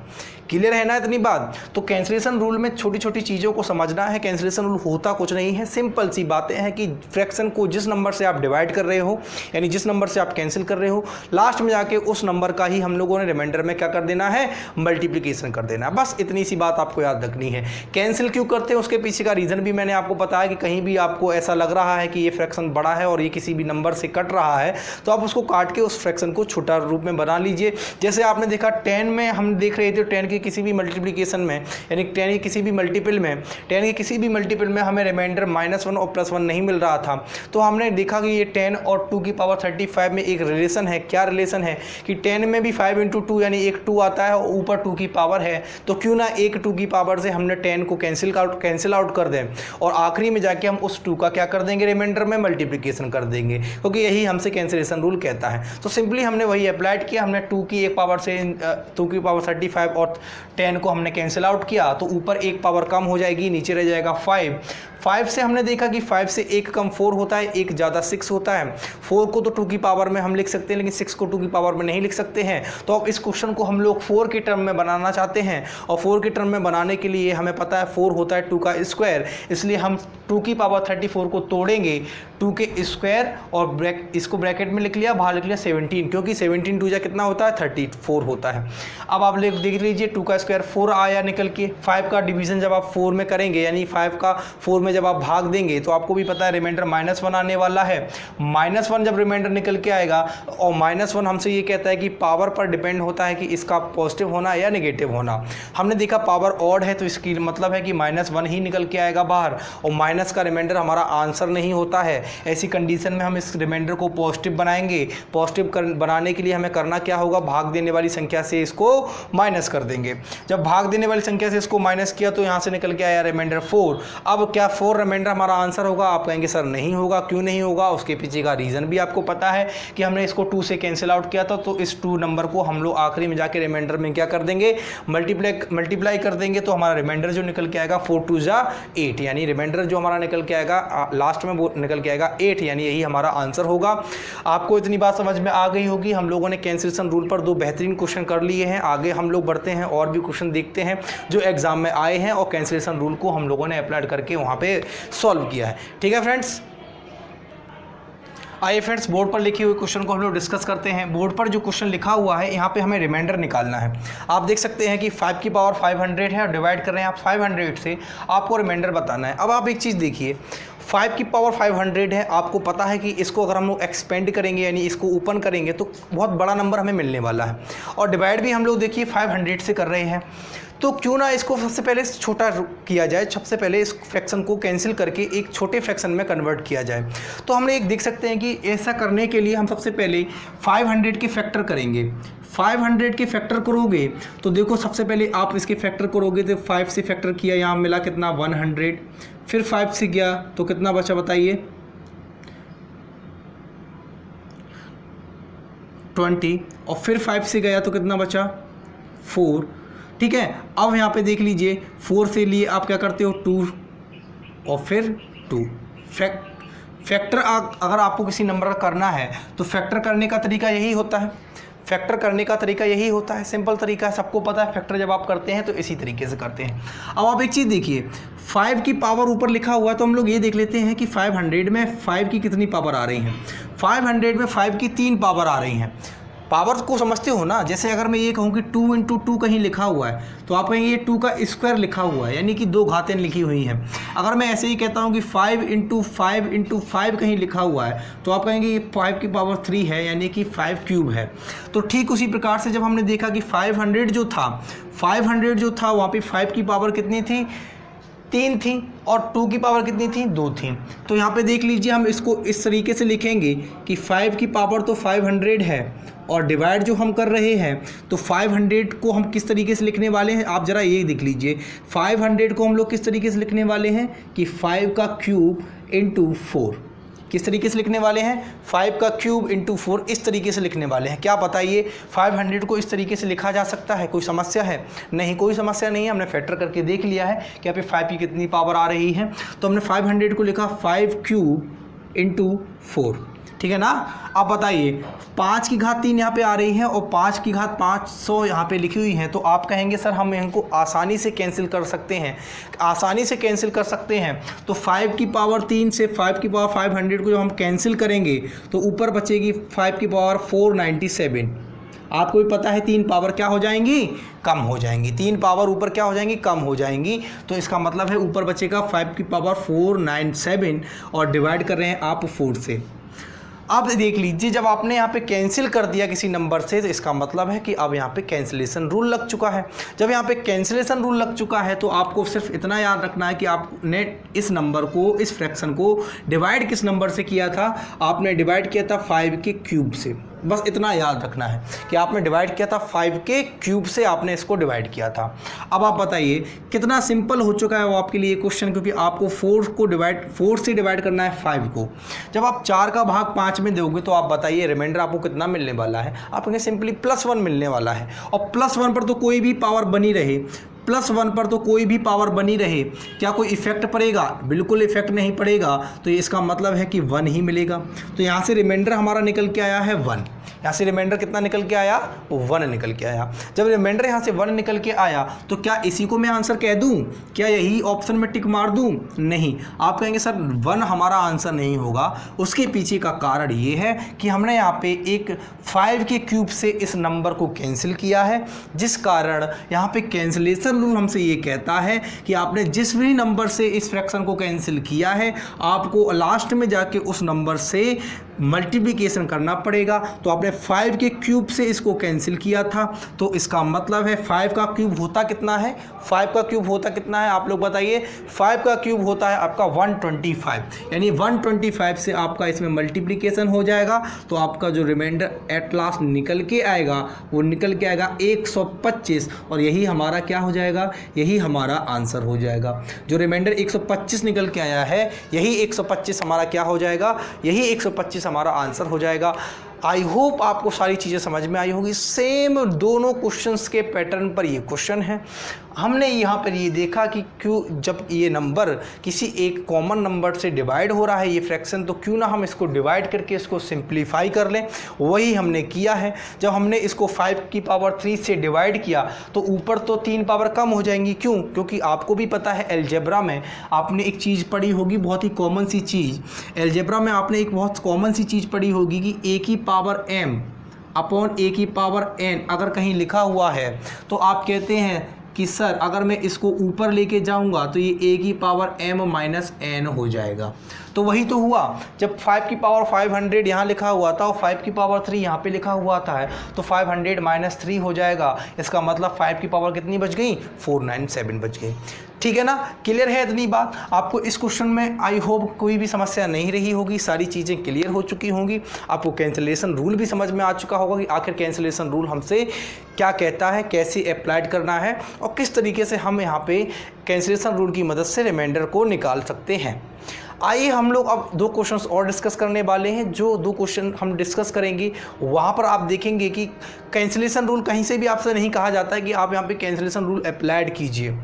क्लियर है ना इतनी बात? तो कैंसिलेशन रूल में छोटी छोटी चीज़ों को समझना है। कैंसिलेशन रूल होता कुछ नहीं है, सिंपल सी बातें हैं कि फ्रैक्शन को जिस नंबर से आप डिवाइड कर रहे हो, यानी जिस नंबर से आप कैंसिल कर रहे हो, लास्ट में जाके उस नंबर का ही हम लोगों ने रिमाइंडर में क्या कर देना है, मल्टीप्लिकेशन कर देना है। बस इतनी सी बात आपको याद रखनी है। कैंसिल क्यों करते हैं उसके पीछे का रीज़न भी मैंने आपको बताया कि कहीं भी आपको ऐसा लग रहा है कि ये फ्रैक्शन बड़ा है और ये किसी भी नंबर से कट रहा है, तो आप उसको काट के उस फ्रैक्शन को छोटा रूप में बना लीजिए। जैसे आपने देखा 10 में हम देख रहे थे, 10 की किसी भी मल्टीप्लिकेशन में, यानी 10 की किसी भी मल्टीपल में, 10 के किसी भी मल्टीपल में हमें रिमाइंडर -1 और +1 नहीं मिल रहा था, तो हमने देखा कि ये 10 और 2 की पावर 35 में एक रिलेशन है। क्या रिलेशन है कि 10 में भी 5 × 2 यानी एक 2 आता है और ऊपर 2 की पावर है, तो क्यों ना एक 2 की पावर से हमने 10 को कैंसिल आउट कर दें और आखिरी में जाके हम उस 2 का क्या कर देंगे, रिमाइंडर में मल्टीप्लिकेशन कर देंगे, क्योंकि यही हमसे कैंसिलेशन रूल कहता है। तो सिंपली हमने वही अप्लाइड किया। हमने 2 की एक पावर से 2 की पावर 35 और 10 को हमने कैंसिल आउट किया, तो ऊपर एक पावर कम हो जाएगी, नीचे रह जाएगा 5 से हमने देखा कि 5 से एक कम 4 होता है, एक ज़्यादा 6 होता है। 4 को तो 2 की पावर में हम लिख सकते हैं, लेकिन 6 को 2 की पावर में नहीं लिख सकते हैं। तो अब इस क्वेश्चन को हम लोग 4 के टर्म में बनाना चाहते हैं, और 4 के टर्म में बनाने के लिए हमें पता है 4 होता है 2 का स्क्वायर, इसलिए हम 2 की पावर 34 को तोड़ेंगे 2 के स्क्वायर और इसको ब्रैकेट में लिख लिया, बाहर लिख लिया 17, क्योंकि 17 2 कितना होता है, 34 होता है। अब आप देख लीजिए 2 का स्क्वायर 4 आया निकल के। 5 का डिवीजन जब आप 4 में करेंगे, यानी 5 का 4 में जब आप भाग देंगे, तो आपको भी पता है रिमाइंडर -1 आने वाला है। -1 जब रिमाइंडर निकल के आएगा, और -1 हमसे ये कहता है कि पावर पर डिपेंड होता है कि इसका पॉजिटिव होना या नेगेटिव होना। हमने देखा पावर ऑड है, तो इसकी मतलब है कि -1 ही निकल के आएगा बाहर, और माइनस का रिमाइंडर हमारा आंसर नहीं होता है। ऐसी कंडीशन में हम इस रिमाइंडर को पॉजिटिव बनाएंगे। पॉजिटिव बनाने के लिए हमें करना क्या होगा, भाग देने वाली संख्या से इसको माइनस कर देंगे। जब भाग देने वाली संख्या से इसको माइनस किया तो यहाँ से निकल के आया रिमाइंडर 4। अब क्या 4 रिमाइंडर हमारा आंसर होगा? आप कहेंगे सर नहीं होगा। क्यों नहीं होगा? उसके पीछे का रीज़न भी आपको पता है कि हमने इसको 2 से कैंसिल आउट किया था, तो इस 2 नंबर को हम लोग आखिरी में जाके रिमाइंडर में क्या कर देंगे, मल्टीप्लाई कर देंगे। तो हमारा रिमाइंडर जो निकल के आएगा 4 2 8, यानी रिमाइंडर जो हमारा निकल के आएगा लास्ट में वो निकल के आएगा 8, यानी यही हमारा आंसर होगा। आपको इतनी बात समझ में आ गई होगी। हम लोगों ने कैंसिलेशन रूल पर 2 बेहतरीन क्वेश्चन कर लिए हैं। आगे हम लोग बढ़ते हैं और भी क्वेश्चन देखते हैं जो एग्जाम में आए हैं और कैंसिलेशन रूल को हम लोगों ने अप्लाई करके वहाँ पे सॉल्व किया है। ठीक है फ्रेंड्स, आइए फ्रेंड्स बोर्ड पर लिखे हुए क्वेश्चन को हम लोग डिस्कस करते हैं। बोर्ड पर जो क्वेश्चन लिखा हुआ है, यहाँ पे हमें रिमाइंडर निकालना है। आप देख सकते हैं कि 5 की पावर 500 है और डिवाइड कर रहे हैं आप 500 से, आपको रिमाइंडर बताना है। अब आप एक चीज़ देखिए, 5 की पावर 500 है, आपको पता है कि इसको अगर हम लोग एक्सपेंड करेंगे, यानी इसको ओपन करेंगे, तो बहुत बड़ा नंबर हमें मिलने वाला है। और डिवाइड भी हम लोग देखिए 500 से कर रहे हैं, तो क्यों ना इसको सबसे पहले छोटा किया जाए। सबसे पहले इस फ्रैक्शन को कैंसिल करके एक छोटे फ्रैक्शन में कन्वर्ट किया जाए। तो हमने एक देख सकते हैं कि ऐसा करने के लिए हम सबसे पहले 500 के फैक्टर करेंगे। 500 के फैक्टर करोगे तो देखो, सबसे पहले आप इसके फैक्टर करोगे तो 5 से फैक्टर किया, यहाँ मिला कितना 100, फिर 5 से गया तो कितना बचा बताइए 20, और फिर 5 से गया तो कितना बचा 4। ठीक है, अब यहाँ पे देख लीजिए 4 से लिए आप क्या करते हो 2 और फिर 2। फैक्टर अगर आपको किसी नंबर का करना है तो फैक्टर करने का तरीका यही होता है। फैक्टर करने का तरीका यही होता है, सिंपल तरीका है, सबको पता है। फैक्टर जब आप करते हैं तो इसी तरीके से करते हैं। अब आप एक चीज़ देखिए, 5 की पावर ऊपर लिखा हुआ है, तो हम लोग ये देख लेते हैं कि 500 में 5 की कितनी पावर आ रही हैं। 500 में 5 की 3 पावर आ रही हैं। पावर को समझते हो ना, जैसे अगर मैं ये कहूँ कि 2 × 2 कहीं लिखा हुआ है तो आप कहेंगे ये 2 का स्क्वायर लिखा हुआ है, यानी कि 2 घातें लिखी हुई हैं। अगर मैं ऐसे ही कहता हूँ कि 5 × 5 × 5 कहीं लिखा हुआ है तो आप कहेंगे ये 5 की पावर 3 है, यानी कि 5 क्यूब है। तो ठीक उसी प्रकार से जब हमने देखा कि 500 जो था वहाँ पे 5 की पावर कितनी थी, 3 थी, और 2 की पावर कितनी थी, 2 थी। तो यहाँ पे देख लीजिए हम इसको इस तरीके से लिखेंगे कि 5 की पावर तो 500 है, और डिवाइड जो हम कर रहे हैं तो 500 को हम किस तरीके से लिखने वाले हैं, आप ज़रा ये देख लीजिए। 500 को हम लोग किस तरीके से लिखने वाले हैं कि 5 का क्यूब × 4। किस तरीके से लिखने वाले हैं, 5 का क्यूब × 4, इस तरीके से लिखने वाले हैं। क्या बताइए 500 को इस तरीके से लिखा जा सकता है, कोई समस्या है? नहीं, कोई समस्या नहीं है। हमने फैक्टर करके देख लिया है कि यहाँ पे 5 की कितनी पावर आ रही है। तो हमने 500 को लिखा 5 क्यूब × 4, ठीक है ना। अब बताइए 5 की घात 3 यहाँ पे आ रही है और 5 की घात 500 यहाँ पे लिखी हुई है, तो आप कहेंगे सर हम इनको आसानी से कैंसिल कर सकते हैं, आसानी से कैंसिल कर सकते हैं। तो 5 की पावर 3 से 5 की पावर 500 को जब हम कैंसिल करेंगे तो ऊपर बचेगी 5 की पावर 497। आपको भी पता है 3 पावर क्या हो जाएंगी, कम हो जाएंगी। 3 पावर ऊपर क्या हो जाएंगी, कम हो जाएंगी। तो इसका मतलब है ऊपर बचेगा 5 की पावर 497 और डिवाइड कर रहे हैं आप 4 से। अब देख लीजिए जब आपने यहाँ पे कैंसिल कर दिया किसी नंबर से तो इसका मतलब है कि अब यहाँ पे कैंसिलेशन रूल लग चुका है। जब यहाँ पे कैंसिलेशन रूल लग चुका है तो आपको सिर्फ इतना याद रखना है कि आपने इस नंबर को, इस फ्रैक्शन को डिवाइड किस नंबर से किया था, आपने डिवाइड किया था 5 के क्यूब से। बस इतना याद रखना है कि आपने डिवाइड किया था 5 के क्यूब से, आपने इसको डिवाइड किया था। अब आप बताइए कितना सिंपल हो चुका है वो आपके लिए क्वेश्चन, क्योंकि आपको 4 से डिवाइड करना है 5 को। जब आप 4 का भाग 5 में दोगे तो आप बताइए रिमाइंडर आपको कितना मिलने वाला है, आपको सिंपली +1 मिलने वाला है। और +1 पर तो कोई भी पावर बनी रहे, +1 पर तो कोई भी पावर बनी रहे, क्या कोई इफेक्ट पड़ेगा? बिल्कुल इफेक्ट नहीं पड़ेगा। तो ये इसका मतलब है कि 1 ही मिलेगा। तो यहाँ से रिमाइंडर हमारा निकल के आया है 1। यहाँ से रिमाइंडर कितना निकल के आया, 1 निकल के आया। जब रिमाइंडर यहाँ से 1 निकल के आया तो क्या इसी को मैं आंसर कह दूँ, क्या यही ऑप्शन में टिक मार दूँ? नहीं, आप कहेंगे सर 1 हमारा आंसर नहीं होगा। उसके पीछे का कारण ये है कि हमने यहाँ पे एक 5 के क्यूब से इस नंबर को कैंसिल किया है, जिस कारण यहाँ पे कैंसिलेशन रूल हमसे ये कहता है कि आपने जिस भी नंबर से इस फ्रैक्शन को कैंसिल किया है आपको लास्ट में जाके उस नंबर से मल्टीप्लिकेशन करना पड़ेगा। तो आपने 5 के क्यूब से इसको कैंसिल किया था, तो इसका मतलब है 5 का क्यूब होता कितना है, 5 का क्यूब होता कितना है आप लोग बताइए। 5 का क्यूब होता है आपका 125, यानी 125 से आपका इसमें मल्टीप्लिकेशन हो जाएगा। तो आपका जो रिमाइंडर एट लास्ट निकल के आएगा वो निकल के आएगा 125, और यही हमारा क्या हो जाएगा, यही हमारा आंसर हो जाएगा। जो रिमाइंडर 125 निकल के आया है यही 125 हमारा क्या हो जाएगा, यही 125 हमारा आंसर हो जाएगा। आई होप आपको सारी चीज़ें समझ में आई होगी। सेम दोनों क्वेश्चंस के पैटर्न पर ये क्वेश्चन है। हमने यहाँ पर ये देखा कि क्यों जब ये नंबर किसी एक कॉमन नंबर से डिवाइड हो रहा है ये फ्रैक्शन, तो क्यों ना हम इसको डिवाइड करके इसको सिंप्लीफाई कर लें। वही हमने किया है। जब हमने इसको 5 की पावर 3 से डिवाइड किया तो ऊपर तो 3 पावर कम हो जाएंगी। क्यों? क्योंकि आपको भी पता है अलजेब्रा में आपने एक चीज़ पढ़ी होगी, बहुत ही कॉमन सी चीज़। अलजेब्रा में आपने एक बहुत कॉमन सी चीज़ पढ़ी होगी कि a की पावर m अपॉन a की पावर n अगर कहीं लिखा हुआ है तो आप कहते हैं कि सर अगर मैं इसको ऊपर लेके जाऊंगा तो ये a की पावर m माइनस n हो जाएगा। तो वही तो हुआ, जब 5 की पावर 500 यहाँ लिखा हुआ था और 5 की पावर 3 यहाँ पे लिखा हुआ था है तो 500 माइनस 3 हो जाएगा। इसका मतलब 5 की पावर कितनी बच गई, 497 बच गई। ठीक है ना, क्लियर है इतनी बात। आपको इस क्वेश्चन में आई होप कोई भी समस्या नहीं रही होगी, सारी चीज़ें क्लियर हो चुकी होंगी। आपको कैंसिलेशन रूल भी समझ में आ चुका होगा कि आखिर कैंसिलेशन रूल हमसे क्या कहता है, कैसे अप्लाइड करना है और किस तरीके से हम यहाँ पे कैंसिलेशन रूल की मदद से रिमाइंडर को निकाल सकते हैं। आइए हम लोग अब 2 क्वेश्चंस और डिस्कस करने वाले हैं। जो 2 क्वेश्चन हम डिस्कस करेंगे वहाँ पर आप देखेंगे कि कैंसिलेशन रूल कहीं से भी आपसे नहीं कहा जाता है कि आप यहाँ पे कैंसिलेशन रूल अप्लाइड कीजिए।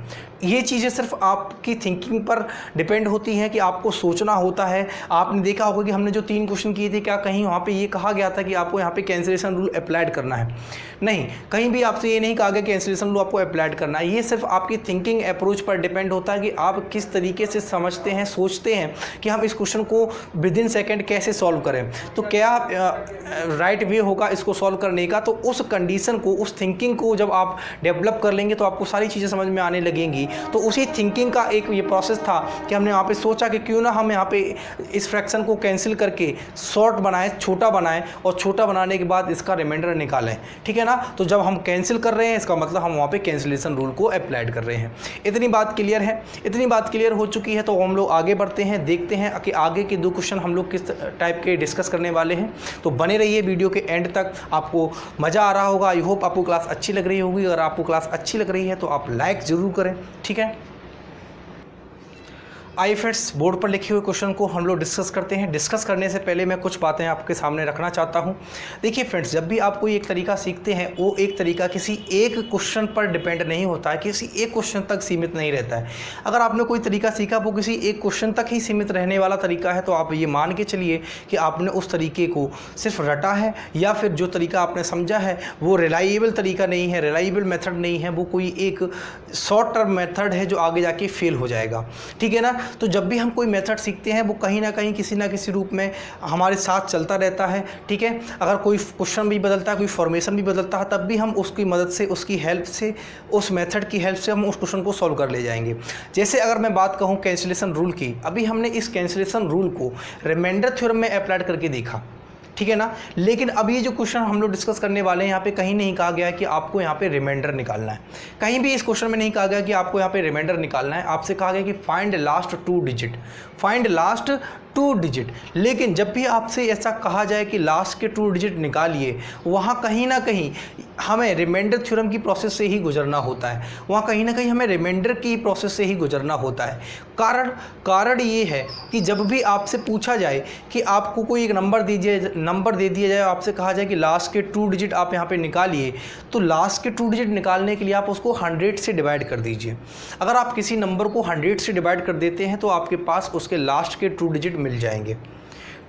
ये चीज़ें सिर्फ आपकी थिंकिंग पर डिपेंड होती हैं कि आपको सोचना होता है। आपने देखा होगा कि हमने जो 3 क्वेश्चन किए थे, क्या कहीं वहाँ पे ये कहा गया था कि आपको यहाँ पे कैंसिलेशन रूल अप्लाइड करना है? नहीं, कहीं भी आपसे ये नहीं कहा गया कैंसिलेशन रूल आपको अप्लाइड करना है। ये सिर्फ आपकी थिंकिंग अप्रोच पर डिपेंड होता है कि आप किस तरीके से समझते हैं, सोचते हैं कि हम इस क्वेश्चन को विद इन सेकेंड कैसे सॉल्व करें। तो क्या राइट वे होगा इसको सॉल्व करने का, तो उस कंडीशन को, उस थिंकिंग को जब आप डेवलप कर लेंगे तो आपको सारी चीज़ें समझ में आने लगेंगी। तो उसी थिंकिंग का एक ये प्रोसेस था कि हमने यहाँ पे सोचा कि क्यों ना हम यहाँ पे इस फ्रैक्शन को कैंसिल करके शॉर्ट बनाएं, छोटा बनाएं, और छोटा बनाने के बाद इसका रिमाइंडर निकालें। ठीक है ना? तो जब हम कैंसिल कर रहे हैं इसका मतलब हम वहाँ पे कैंसिलेशन रूल को अप्लाइड कर रहे हैं। इतनी बात क्लियर है? इतनी बात क्लियर हो चुकी है तो हम लोग आगे बढ़ते हैं, देखते हैं कि आगे के 2 क्वेश्चन हम लोग किस टाइप के डिस्कस करने वाले हैं। तो बने रहिए वीडियो के एंड तक, आपको मज़ा आ रहा होगा। आई होप आपको क्लास अच्छी लग रही होगी। अगर आपको क्लास अच्छी लग रही है तो आप लाइक ज़रूर करें। ठीक है? आइए फ्रेंड्स, बोर्ड पर लिखे हुए क्वेश्चन को हम लोग डिस्कस करते हैं। डिस्कस करने से पहले मैं कुछ बातें आपके सामने रखना चाहता हूं। देखिए फ्रेंड्स, जब भी आप कोई एक तरीका सीखते हैं, वो एक तरीका किसी एक क्वेश्चन पर डिपेंड नहीं होता है, किसी एक क्वेश्चन तक सीमित नहीं रहता है। अगर आपने कोई तरीका सीखा वो किसी एक क्वेश्चन तक ही सीमित रहने वाला तरीका है, तो आप ये मान के चलिए कि आपने उस तरीके को सिर्फ रटा है, या फिर जो तरीका आपने समझा है वो रिलायबल तरीका नहीं है, रिलायबल मेथड नहीं है, वो कोई एक शॉर्ट टर्म मेथड है जो आगे जाके फेल हो जाएगा। ठीक है ना? तो जब भी हम कोई मेथड सीखते हैं वो कहीं ना कहीं किसी ना किसी रूप में हमारे साथ चलता रहता है। ठीक है? अगर कोई क्वेश्चन भी बदलता है, कोई फॉर्मेशन भी बदलता है, तब भी हम उसकी मदद से, उसकी हेल्प से, उस मेथड की हेल्प से हम उस क्वेश्चन को सॉल्व कर ले जाएंगे। जैसे अगर मैं बात कहूँ कैंसिलेशन रूल की, अभी हमने इस कैंसिलेशन रूल को रिमाइंडर थ्योरम में अप्लाई करके देखा। ठीक है ना? लेकिन अब ये जो क्वेश्चन हम लोग डिस्कस करने वाले हैं, यहाँ पे कहीं नहीं कहा गया है कि आपको यहाँ पे रिमाइंडर निकालना है। कहीं भी इस क्वेश्चन में नहीं कहा गया कि आपको यहाँ पे रिमाइंडर निकालना है। आपसे कहा गया कि find last 2 digit, find last 2 digit. लेकिन जब भी आपसे ऐसा कहा जाए कि लास्ट के 2 डिजिट निकालिए, वहाँ कहीं ना कहीं हमें रिमाइंडर थ्योरम की प्रोसेस से ही गुजरना होता है। वहाँ कहीं ना कहीं हमें रिमाइंडर की प्रोसेस से ही गुजरना होता है। कारण ये है कि जब भी आपसे पूछा जाए कि आपको कोई एक नंबर दे दिया जाए, आपसे कहा जाए कि लास्ट के 2 डिजिट आप यहाँ पे निकालिए, तो लास्ट के 2 डिजिट निकालने के लिए आप उसको 100 से डिवाइड कर दीजिए। अगर आप किसी नंबर को 100 से डिवाइड कर देते हैं तो आपके पास उसके लास्ट के 2 डिजिट मिल जाएंगे।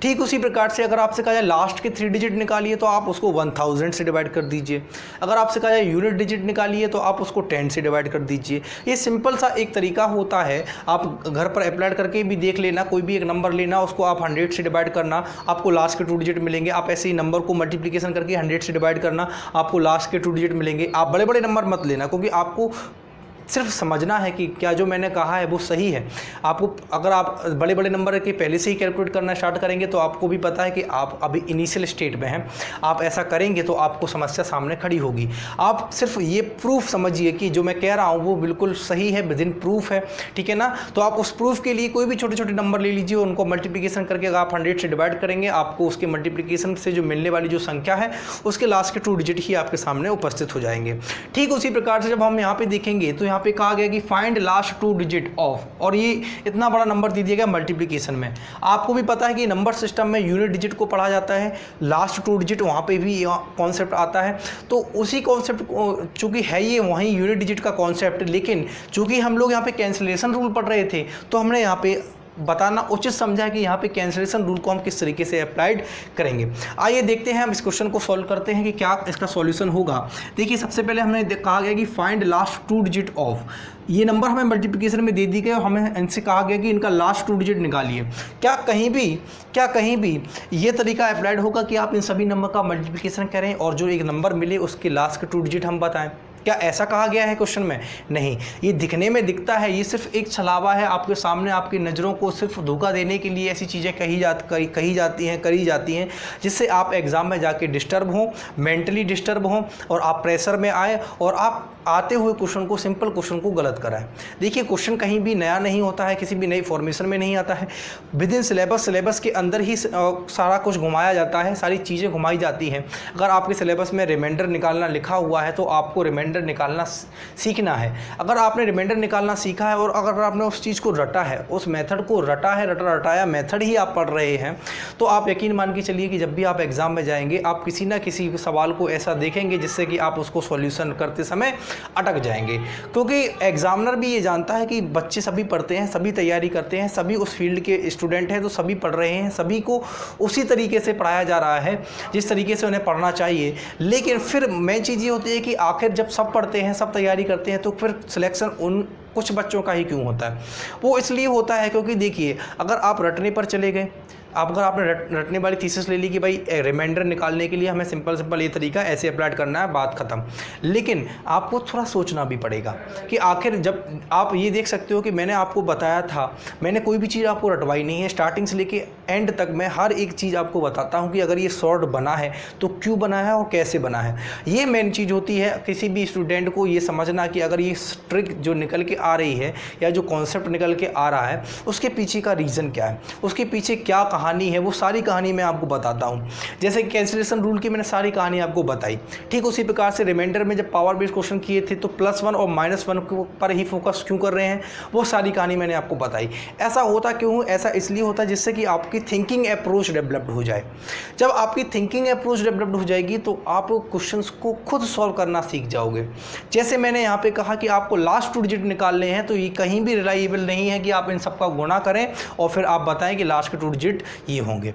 ठीक उसी प्रकार से अगर आपसे कहा जाए लास्ट के 3 डिजिट निकालिए तो आप उसको 1000 से डिवाइड कर दीजिए। अगर आपसे कहा जाए यूनिट डिजिट निकालिए तो आप उसको 10 से डिवाइड कर दीजिए। ये सिंपल सा एक तरीका होता है, आप घर पर अप्लाई करके भी देख लेना। कोई भी एक नंबर लेना, उसको आप 100 से डिवाइड करना, आपको लास्ट के 2 डिजिट मिलेंगे। आप ऐसे ही नंबर को मल्टीप्लिकेशन करके 100 से डिवाइड करना, आपको लास्ट के 2 डिजिट मिलेंगे। आप बड़े बड़े नंबर मत लेना, क्योंकि आपको सिर्फ समझना है कि क्या जो मैंने कहा है वो सही है। आपको अगर आप बड़े बड़े नंबर के पहले से ही कैलकुलेट करना स्टार्ट करेंगे तो आपको भी पता है कि आप अभी इनिशियल स्टेट में हैं। आप ऐसा करेंगे तो आपको समस्या सामने खड़ी होगी। आप सिर्फ ये प्रूफ समझिए कि जो मैं कह रहा हूँ वो बिल्कुल सही है, विदिन प्रूफ है। ठीक है ना? तो आप उस प्रूफ के लिए कोई भी छोटे छोटे नंबर ले लीजिए, उनको मल्टीप्लिकेशन करके अगर आप 100 से डिवाइड करेंगे, आपको उसके मल्टीप्लिकेशन से जो मिलने वाली जो संख्या है उसके लास्ट के 2 डिजिट ही आपके सामने उपस्थित हो जाएंगे। ठीक उसी प्रकार से जब हम यहाँ पे देखेंगे तो यहाँ पे कहा गया कि फाइंड लास्ट 2 डिजिट ऑफ, और ये इतना बड़ा नंबर दे दिया गया मल्टीप्लिकेशन में। आपको भी पता है कि नंबर सिस्टम में यूनिट डिजिट को पढ़ा जाता है, लास्ट 2 डिजिट वहाँ पे भी कॉन्सेप्ट आता है। तो उसी कॉन्सेप्ट चूँकि है ये वहीं यूनिट डिजिट का कॉन्सेप्ट, लेकिन चूँकि हम लोग यहाँ पे कैंसिलेशन रूल पढ़ रहे थे तो हमने यहाँ पे बताना उचित समझा है कि यहाँ पे कैंसिलेशन रूल को हम किस तरीके से अप्लाइड करेंगे। आइए देखते हैं, हम इस क्वेश्चन को सॉल्व करते हैं कि क्या इसका सॉल्यूशन होगा। देखिए सबसे पहले हमने कहा गया कि फाइंड लास्ट 2 डिजिट ऑफ, ये नंबर हमें मल्टीप्लिकेशन में दे दी गए और हमें इनसे कहा गया कि इनका लास्ट 2 डिजिट निकालिए। क्या कहीं भी ये तरीका अप्लाइड होगा कि आप इन सभी नंबर का मल्टीप्लिकेशन करें और जो एक नंबर मिले उसके लास्ट के 2 डिजिट हम बताएं? क्या ऐसा कहा गया है क्वेश्चन में? नहीं, ये दिखने में दिखता है, ये सिर्फ एक छलावा है आपके सामने, आपकी नज़रों को सिर्फ धोखा देने के लिए ऐसी चीज़ें करी जाती हैं जिससे आप एग्ज़ाम में जाके डिस्टर्ब हों, मेंटली डिस्टर्ब हों और आप प्रेशर में आए और आप आते हुए क्वेश्चन को, सिंपल क्वेश्चन को गलत कराएं। देखिए क्वेश्चन कहीं भी नया नहीं होता है, किसी भी नई फॉर्मेशन में नहीं आता है। विद इन सिलेबस के अंदर ही सारा कुछ घुमाया जाता है, सारी चीज़ें घुमाई जाती हैं। अगर आपके सिलेबस में रिमाइंडर निकालना लिखा हुआ है तो आपको रिमाइंडर रिमाइंडर निकालना सीखना है। अगर आपने रिमाइंडर निकालना सीखा है और अगर आपने उस चीज़ को रटा है, उस मेथड को रटा है, रटाया मेथड ही आप पढ़ रहे हैं, तो आप यकीन मान के चलिए कि जब भी आप एग्ज़ाम में जाएंगे आप किसी ना किसी सवाल को ऐसा देखेंगे जिससे कि आप उसको सॉल्यूशन करते समय अटक जाएंगे। क्योंकि एग्जामिनर भी ये जानता है कि बच्चे सभी पढ़ते हैं, सभी तैयारी करते हैं, सभी उस फील्ड के स्टूडेंट हैं, तो सभी पढ़ रहे हैं, सभी को उसी तरीके से पढ़ाया जा रहा है जिस तरीके से उन्हें पढ़ना चाहिए। लेकिन फिर मेन चीज़ ये होती है कि आखिर जब सब पढ़ते हैं, सब तैयारी करते हैं, तो फिर सिलेक्शन उन कुछ बच्चों का ही क्यों होता है? वो इसलिए होता है क्योंकि देखिए, अगर आप रटने पर चले गए, अगर आपने रटने वाली थीसिस ले ली कि भाई रिमाइंडर निकालने के लिए हमें सिंपल ये तरीका ऐसे अप्लाई करना है, बात ख़त्म। लेकिन आपको थोड़ा सोचना भी पड़ेगा कि आखिर जब आप ये देख सकते हो कि मैंने आपको बताया था, मैंने कोई भी चीज़ आपको रटवाई नहीं है, स्टार्टिंग से लेके एंड तक मैं हर एक चीज़ आपको बताता हूँ कि अगर ये शॉर्ट बना है तो क्यों बना है और कैसे बना है। ये मेन चीज़ होती है किसी भी स्टूडेंट को ये समझना कि अगर ये ट्रिक जो निकल के आ रही है या जो कॉन्सेप्ट निकल के आ रहा है उसके पीछे का रीज़न क्या है, उसके पीछे क्या कहानी है, वो सारी कहानी मैं आपको बताता हूँ। जैसे कैंसिलेशन रूल की मैंने सारी कहानी आपको बताई, ठीक उसी प्रकार से रिमाइंडर में जब पावर बेस्ड क्वेश्चन किए थे तो +1 और -1 पर ही फोकस क्यों कर रहे हैं, वो सारी कहानी मैंने आपको बताई। ऐसा होता क्यों? ऐसा इसलिए होता है जिससे कि आपकी थिंकिंग अप्रोच डेवलप्ड हो जाए। जब आपकी थिंकिंग अप्रोच डेवलप्ड हो जाएगी तो आप क्वेश्चंस को खुद सॉल्व करना सीख जाओगे। जैसे मैंने यहाँ पे कहा कि आपको लास्ट 2 डिजिट निकालने हैं, तो ये कहीं भी रिलायबल नहीं है कि आप इन सबका गुणा करें और फिर आप बताएं कि लास्ट के 2 डिजिट ये होंगे,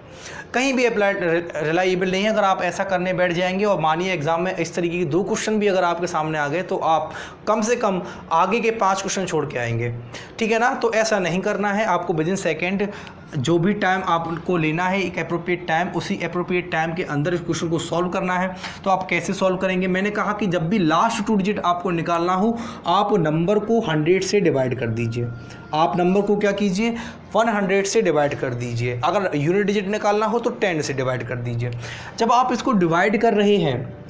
कहीं भी रिलायबल नहीं है। अगर आप ऐसा करने बैठ जाएंगे और मानिए एग्जाम में इस तरीके के 2 क्वेश्चन भी अगर आपके सामने आ गए तो आप कम से कम आगे के 5 क्वेश्चन छोड़ के आएंगे, ठीक है ना। तो ऐसा नहीं करना है, आपको विदिन सेकेंड जो भी टाइम आपको लेना है, एक अप्रोप्रिएट टाइम, उसी अप्रोप्रिएट टाइम के अंदर इस क्वेश्चन को सॉल्व करना है। तो आप कैसे सॉल्व करेंगे? मैंने कहा कि जब भी लास्ट 2 डिजिट आपको निकालना हो, आप नंबर को 100 से डिवाइड कर दीजिए। आप नंबर को क्या कीजिए? 100 से डिवाइड कर दीजिए। अगर यूनिट डिजिट निकालना हो तो 10 से डिवाइड कर दीजिए। जब आप इसको डिवाइड कर रहे हैं,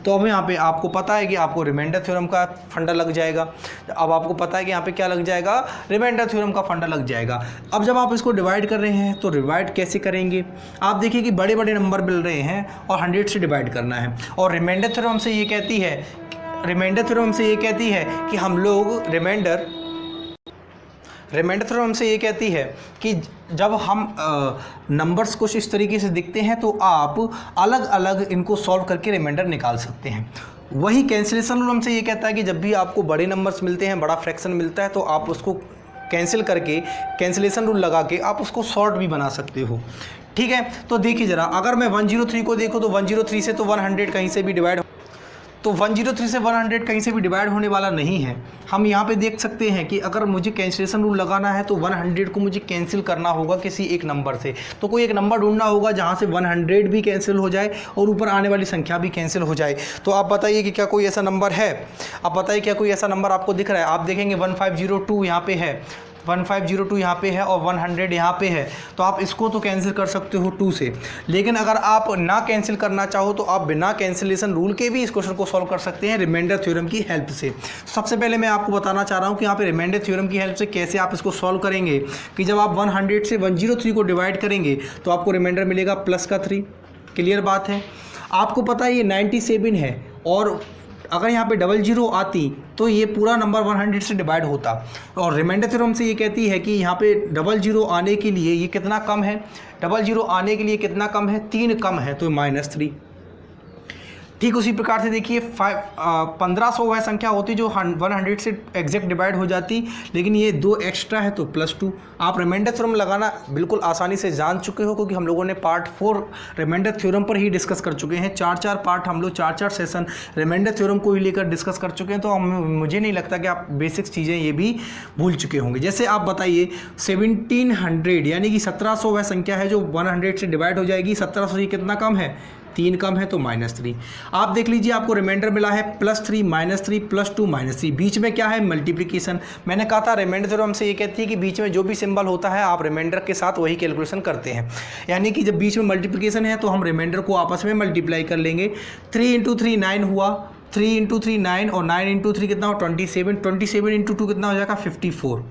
तो अब यहाँ पे आपको पता है कि आपको रिमाइंडर थ्योरम का फंडा लग जाएगा। अब आपको पता है कि यहाँ पे क्या लग जाएगा? रिमाइंडर थ्योरम का फंडा लग जाएगा। अब जब आप इसको डिवाइड कर रहे हैं तो डिवाइड कैसे करेंगे? आप देखिए कि बड़े बड़े नंबर मिल रहे हैं और 100 से डिवाइड करना है। और रिमाइंडर थ्योरम हमसे ये कहती है कि हम लोग रिमाइंडर थ्योरम हमसे ये कहती है कि जब हम नंबर्स कुछ इस तरीके से दिखते हैं तो आप अलग अलग इनको सॉल्व करके रिमाइंडर निकाल सकते हैं। वही कैंसिलेशन रूल हमसे ये कहता है कि जब भी आपको बड़े नंबर्स मिलते हैं, बड़ा फ्रैक्शन मिलता है, तो आप उसको कैंसिल करके कैंसिलेशन रूल लगा के आप उसको शॉर्ट भी बना सकते हो, ठीक है। तो देखिए ज़रा, अगर मैं 103 को देखूँ तो 103 से तो 100 कहीं से भी डिवाइड, तो 103 से 100 कहीं से भी डिवाइड होने वाला नहीं है। हम यहाँ पे देख सकते हैं कि अगर मुझे कैंसिलेशन रूल लगाना है तो 100 को मुझे कैंसिल करना होगा किसी एक नंबर से। तो कोई एक नंबर ढूंढना होगा जहाँ से 100 भी कैंसिल हो जाए और ऊपर आने वाली संख्या भी कैंसिल हो जाए। तो आप बताइए कि क्या कोई ऐसा नंबर है? आप बताइए क्या कोई ऐसा नंबर आपको दिख रहा है? आप देखेंगे 1502 यहाँ पे है, 1502 यहाँ पे है और 100 यहाँ पे है, तो आप इसको तो कैंसिल कर सकते हो 2 से। लेकिन अगर आप ना कैंसिल करना चाहो तो आप बिना कैंसिलेशन रूल के भी इस क्वेश्चन को सॉल्व कर सकते हैं रिमाइंडर थ्योरम की हेल्प से। सबसे पहले मैं आपको बताना चाह रहा हूँ कि यहाँ पे रिमाइंडर थ्योरम की हेल्प से कैसे आप इसको सॉल्व करेंगे। कि जब आप 100 से 103 को डिवाइड करेंगे तो आपको रिमाइंडर मिलेगा +3। क्लियर बात है? आपको पता है ये 97 है और अगर यहाँ पे 00 आती तो ये पूरा नंबर 100 से डिवाइड होता। और रिमाइंडर थ्योरम से ये कहती है कि यहाँ पे 00 आने के लिए ये कितना कम है? 00 आने के लिए कितना कम है? 3 कम है, तो -3। ठीक उसी प्रकार से देखिए 1500 वह संख्या होती जो 100 से एग्जैक्ट डिवाइड हो जाती, लेकिन ये 2 एक्स्ट्रा है तो +2। आप रिमाइंडर थ्योरम लगाना बिल्कुल आसानी से जान चुके हो क्योंकि हम लोगों ने पार्ट 4 रिमाइंडर थ्योरम पर ही डिस्कस कर चुके हैं। 4 पार्ट हम लोग 4 सेशन रिमाइंडर थ्योरम को ही लेकर डिस्कस कर चुके हैं। तो मुझे नहीं लगता कि आप बेसिक्स चीज़ें ये भी भूल चुके होंगे। जैसे आप बताइए 1700 यानी कि 1700 वह संख्या है जो 100 से डिवाइड हो जाएगी। 1700 से कितना कम है? 3 कम है तो -3। आप देख लीजिए आपको रिमाइंडर मिला है +3 -3 +2 -3। बीच में क्या है? मल्टीप्लिकेशन। मैंने कहा था रिमाइंडर थ्योरम हमसे ये कहती है कि बीच में जो भी सिंबल होता है आप रिमाइंडर के साथ वही कैलकुलेशन करते हैं। यानी कि जब बीच में मल्टीप्लिकेशन है तो हम रिमाइंडर को आपस में मल्टीप्लाई कर लेंगे। 3 × 3 9 हुआ, 3 × 3 9 और 9 × 3 कितना हो? 27। 27 × 2 कितना हो जाएगा? 54।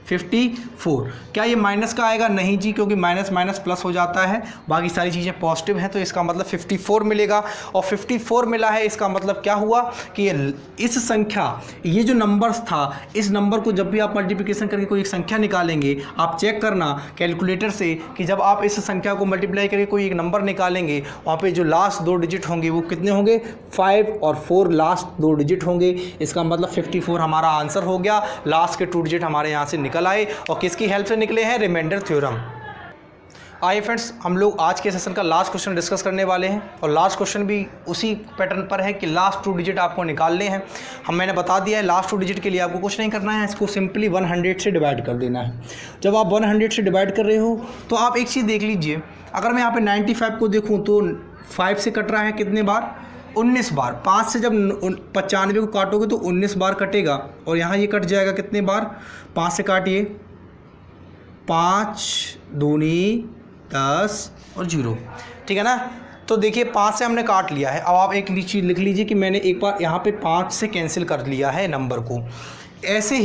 54। क्या ये माइनस का आएगा? नहीं जी, क्योंकि माइनस माइनस प्लस हो जाता है, बाकी सारी चीज़ें पॉजिटिव हैं, तो इसका मतलब 54 मिलेगा। और 54 मिला है, इसका मतलब क्या हुआ कि ये इस संख्या, ये जो नंबर्स था, इस नंबर को जब भी आप मल्टीप्लिकेशन करके कोई एक संख्या निकालेंगे, आप चेक करना कैलकुलेटर से कि जब आप इस संख्या को मल्टीप्लाई करके कोई एक नंबर निकालेंगे, वहाँ पे जो लास्ट 2 डिजिट होंगे वो कितने होंगे? 5 और 4 लास्ट 2 डिजिट होंगे। इसका मतलब 54 हमारा आंसर हो गया। लास्ट के 2 डिजिट हमारे यहाँ से निकल आए, और किसकी हेल्प से निकले हैं? Remainder theorem. आइए फ्रेंड्स, हम लोग आज के सेशन का लास्ट क्वेश्चन डिस्कस करने वाले हैं, और लास्ट क्वेश्चन भी उसी पैटर्न पर है कि लास्ट 2 डिजिट आपको निकालने हैं। मैंने बता दिया है, लास्ट 2 डिजिट के लिए आपको कुछ नहीं करना है, इसको सिंपली 100 से डिवाइड कर देना है। जब आप 100 से डिवाइड कर रहे हो तो आप एक चीज़ देख लीजिए, अगर मैं यहाँ पे 95 को देखूँ तो 5 से कट रहा है कितने बार? 19 बार। 5 से जब 95 को काटोगे तो 19 बार कटेगा, और यहाँ ये कट जाएगा कितने बार? 5 से काटिए, 5 दूनी 10 और 0, ठीक है ना। तो देखिए 5 से हमने काट लिया है। अब आप एक चीज़ लिख लीजिए कि मैंने एक बार यहाँ पे 5 से कैंसिल कर लिया है नंबर को। ऐसे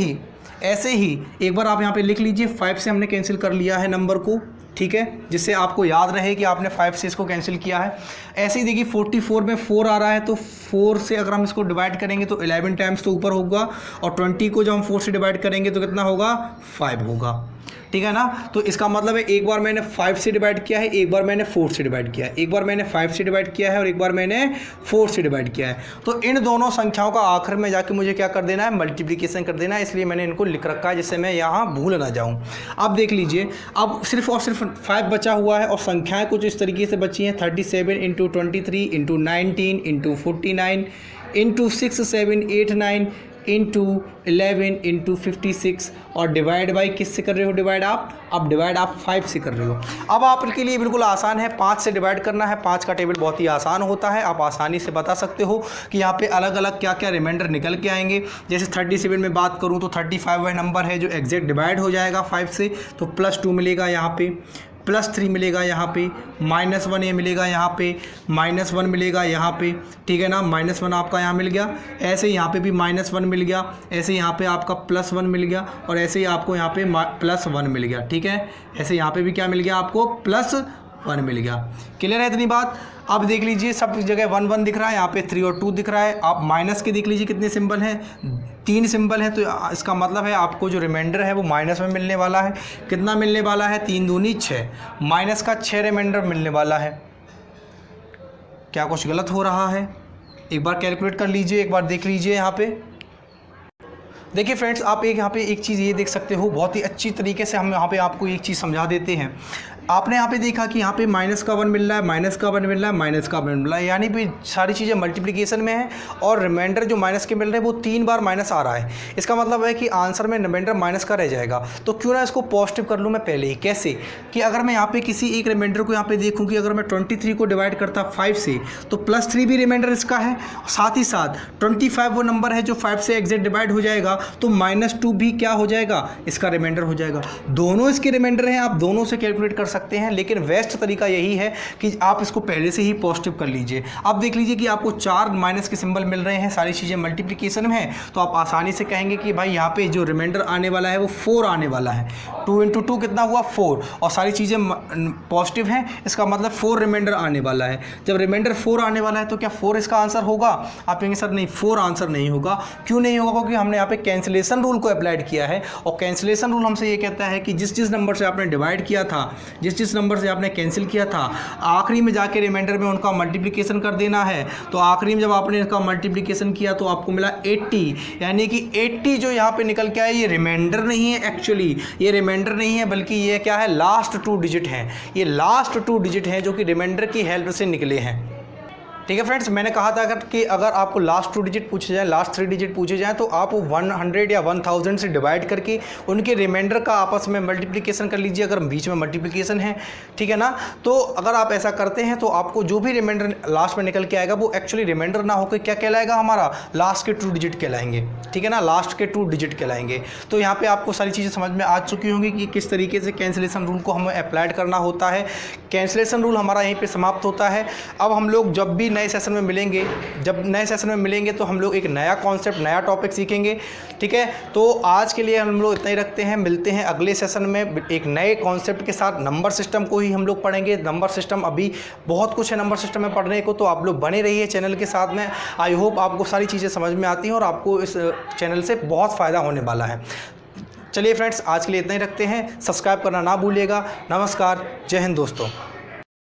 ही एक बार आप यहाँ पे लिख लीजिए 5 से हमने कैंसिल कर लिया है नंबर को, ठीक है, जिससे आपको याद रहे कि आपने 5 से इसको कैंसिल किया है। ऐसे ही देखिए 44 में 4 आ रहा है, तो 4 से अगर हम इसको डिवाइड करेंगे तो 11 टाइम्स तो ऊपर होगा, और 20 को जब हम 4 से डिवाइड करेंगे तो कितना होगा? 5 होगा, ठीक है ना। तो इसका मतलब है एक बार मैंने 5 से डिवाइड किया है, एक बार मैंने 4 से डिवाइड किया है, एक बार मैंने 5 से डिवाइड किया है और एक बार मैंने 4 से डिवाइड किया है। तो इन दोनों संख्याओं का आखिर में जाके मुझे क्या कर देना है? मल्टीप्लिकेशन कर देना है, इसलिए मैंने इनको लिख रखा है जिससे मैं यहाँ भूल ना जाऊँ। अब देख लीजिए, अब सिर्फ और सिर्फ 5 बचा हुआ है, और संख्याएँ कुछ इस तरीके से बची हैं, 37 × 23 × 19 × 49 × 6 7 8 9 इंटू 11 इंटू 56, और डिवाइड बाई किससे कर रहे हो? डिवाइड आप डिवाइड आप 5 से कर रहे हो। अब आपके लिए बिल्कुल आसान है, 5 से डिवाइड करना है। 5 का टेबल बहुत ही आसान होता है, आप आसानी से बता सकते हो कि यहाँ पे अलग अलग क्या क्या रिमाइंडर निकल के आएंगे। जैसे 37 में बात करूँ तो 35 वह नंबर है जो एग्जैक्ट डिवाइड हो जाएगा 5 से, तो +2 मिलेगा यहाँ पे, +3 मिलेगा यहाँ पे, -1 ये मिलेगा यहाँ पे, -1 मिलेगा यहाँ पे, ठीक है ना। -1 आपका यहाँ मिल गया, ऐसे यहाँ पे भी -1 मिल गया, ऐसे यहाँ पे आपका +1 मिल गया, और ऐसे ही आपको यहाँ पे +1 मिल गया, ठीक है। ऐसे यहाँ पे भी क्या मिल गया? आपको +1 मिल गया। क्लियर है इतनी बात? अब देख लीजिए सब जगह 1 1 दिख रहा है, यहाँ पे 3 और 2 दिख रहा है। आप माइनस के देख लीजिए कितने सिंबल हैं? 3 सिंबल है, तो इसका मतलब है आपको जो रिमाइंडर है वो माइनस में मिलने वाला है। कितना मिलने वाला है? 3 दूनी 6, माइनस का 6 रिमाइंडर मिलने वाला है। क्या कुछ गलत हो रहा है? एक बार कैलकुलेट कर लीजिए, एक बार देख लीजिए यहाँ पे। देखिए फ्रेंड्स, आप यहाँ पे एक चीज़ ये देख सकते हो, बहुत ही अच्छी तरीके से हम यहाँ पे आपको एक चीज़ समझा देते हैं। आपने यहाँ पे देखा कि यहाँ पे -1 मिल रहा है, -1 मिल रहा है, -1 मिल रहा है, यानी भी सारी चीज़ें मल्टीप्लिकेशन में है, और रिमाइंडर जो माइनस के मिल रहे हैं वो 3 बार माइनस आ रहा है। इसका मतलब है कि आंसर में रिमाइंडर माइनस का रह जाएगा। तो क्यों ना इसको पॉजिटिव कर लूँ मैं पहले ही। कैसे? कि अगर मैं यहाँ पे किसी एक रिमाइंडर को यहाँ पे देखूँ कि अगर मैं 23 को डिवाइड करता 5 से, तो +3 भी रिमाइंडर इसका है, साथ ही साथ 25 वो नंबर है जो 5 से एग्जैक्ट डिवाइड हो जाएगा, तो -2 भी क्या हो जाएगा? इसका रिमाइंडर हो जाएगा। दोनों इसके रिमाइंडर हैं, आप दोनों से कैलकुलेट कर सकते हैं, लेकिन बेस्ट तरीका यही है कि आप इसको पहले से ही पॉजिटिव कर लीजिए। अब देख लीजिए कि आपको 4 माइनस के सिंबल मिल रहे हैं, सारी चीज़ें मल्टीप्लिकेशन में है, तो आप आसानी से कहेंगे कि भाई यहाँ पे जो रिमाइंडर आने वाला है वो 4 आने वाला है। 2 × 2 कितना हुआ? 4, और सारी चीज़ें पॉजिटिव हैं, इसका मतलब 4 रिमाइंडर आने वाला है। जब रिमाइंडर 4 आने वाला है तो क्या 4 इसका आंसर होगा? आप कहेंगे सर नहीं, 4 आंसर नहीं होगा। क्यों नहीं होगा? क्योंकि हमने यहाँ पे कैंसिलेशन रूल को अप्लाइड किया है, और कैंसिलेशन रूल हमसे ये कहता है कि जिस नंबर से आपने डिवाइड किया था, जिस नंबर से आपने कैंसिल किया था, आखिरी में जाके रिमाइंडर में उनका मल्टीप्लिकेशन कर देना है। तो आखिरी में जब आपने इसका मल्टीप्लिकेशन किया तो आपको मिला 80, यानी कि 80 जो यहाँ पे निकल के आया ये रिमाइंडर नहीं है, एक्चुअली ये रिमाइंडर नहीं है, बल्कि ये क्या है? लास्ट 2 डिजिट हैं। ये लास्ट 2 डिजिट हैं जो कि रिमाइंडर की हेल्प से निकले हैं। ठीक है फ्रेंड्स, मैंने कहा था कि अगर आपको लास्ट 2 डिजिट पूछे जाए, लास्ट 3 डिजिट पूछे जाएँ, तो आप 100 या 1000 से डिवाइड करके उनके रिमाइंडर का आपस में मल्टीप्लिकेशन कर लीजिए, अगर बीच में मल्टीप्लिकेशन है, ठीक है ना। तो अगर आप ऐसा करते हैं तो आपको जो भी रिमाइंडर लास्ट में निकल के आएगा वो एक्चुअली रिमाइंडर ना होकर क्या कहलाएगा? हमारा लास्ट के 2 डिजिट कहलाएंगे, ठीक है ना, लास्ट के 2 डिजिट कहलाएंगे। तो यहाँ पर आपको सारी चीज़ें समझ में आ चुकी होंगी कि किस तरीके से कैंसिलेशन रूल को हमें अप्लाइड करना होता है। कैंसिलेशन रूल हमारा यहीं पर समाप्त होता है। अब हम लोग जब भी नए सेशन में मिलेंगे। जब नए सेशन में मिलेंगे तो हम लोग एक नया कॉन्सेप्ट, नया टॉपिक सीखेंगे, ठीक है। तो आज के लिए हम लोग इतना ही रखते हैं, मिलते हैं अगले सेशन में एक नए कॉन्सेप्ट के साथ। नंबर सिस्टम को ही हम लोग पढ़ेंगे। नंबर सिस्टम अभी बहुत कुछ है नंबर सिस्टम में पढ़ने को, तो आप लोग बने रहिए चैनल के साथ में। आई होप आपको सारी चीज़ें समझ में आती हैं और आपको इस चैनल से बहुत फ़ायदा होने वाला है। चलिए फ्रेंड्स, आज के लिए इतना ही रखते हैं। सब्सक्राइब करना ना भूलिएगा। नमस्कार, जय हिंद दोस्तों।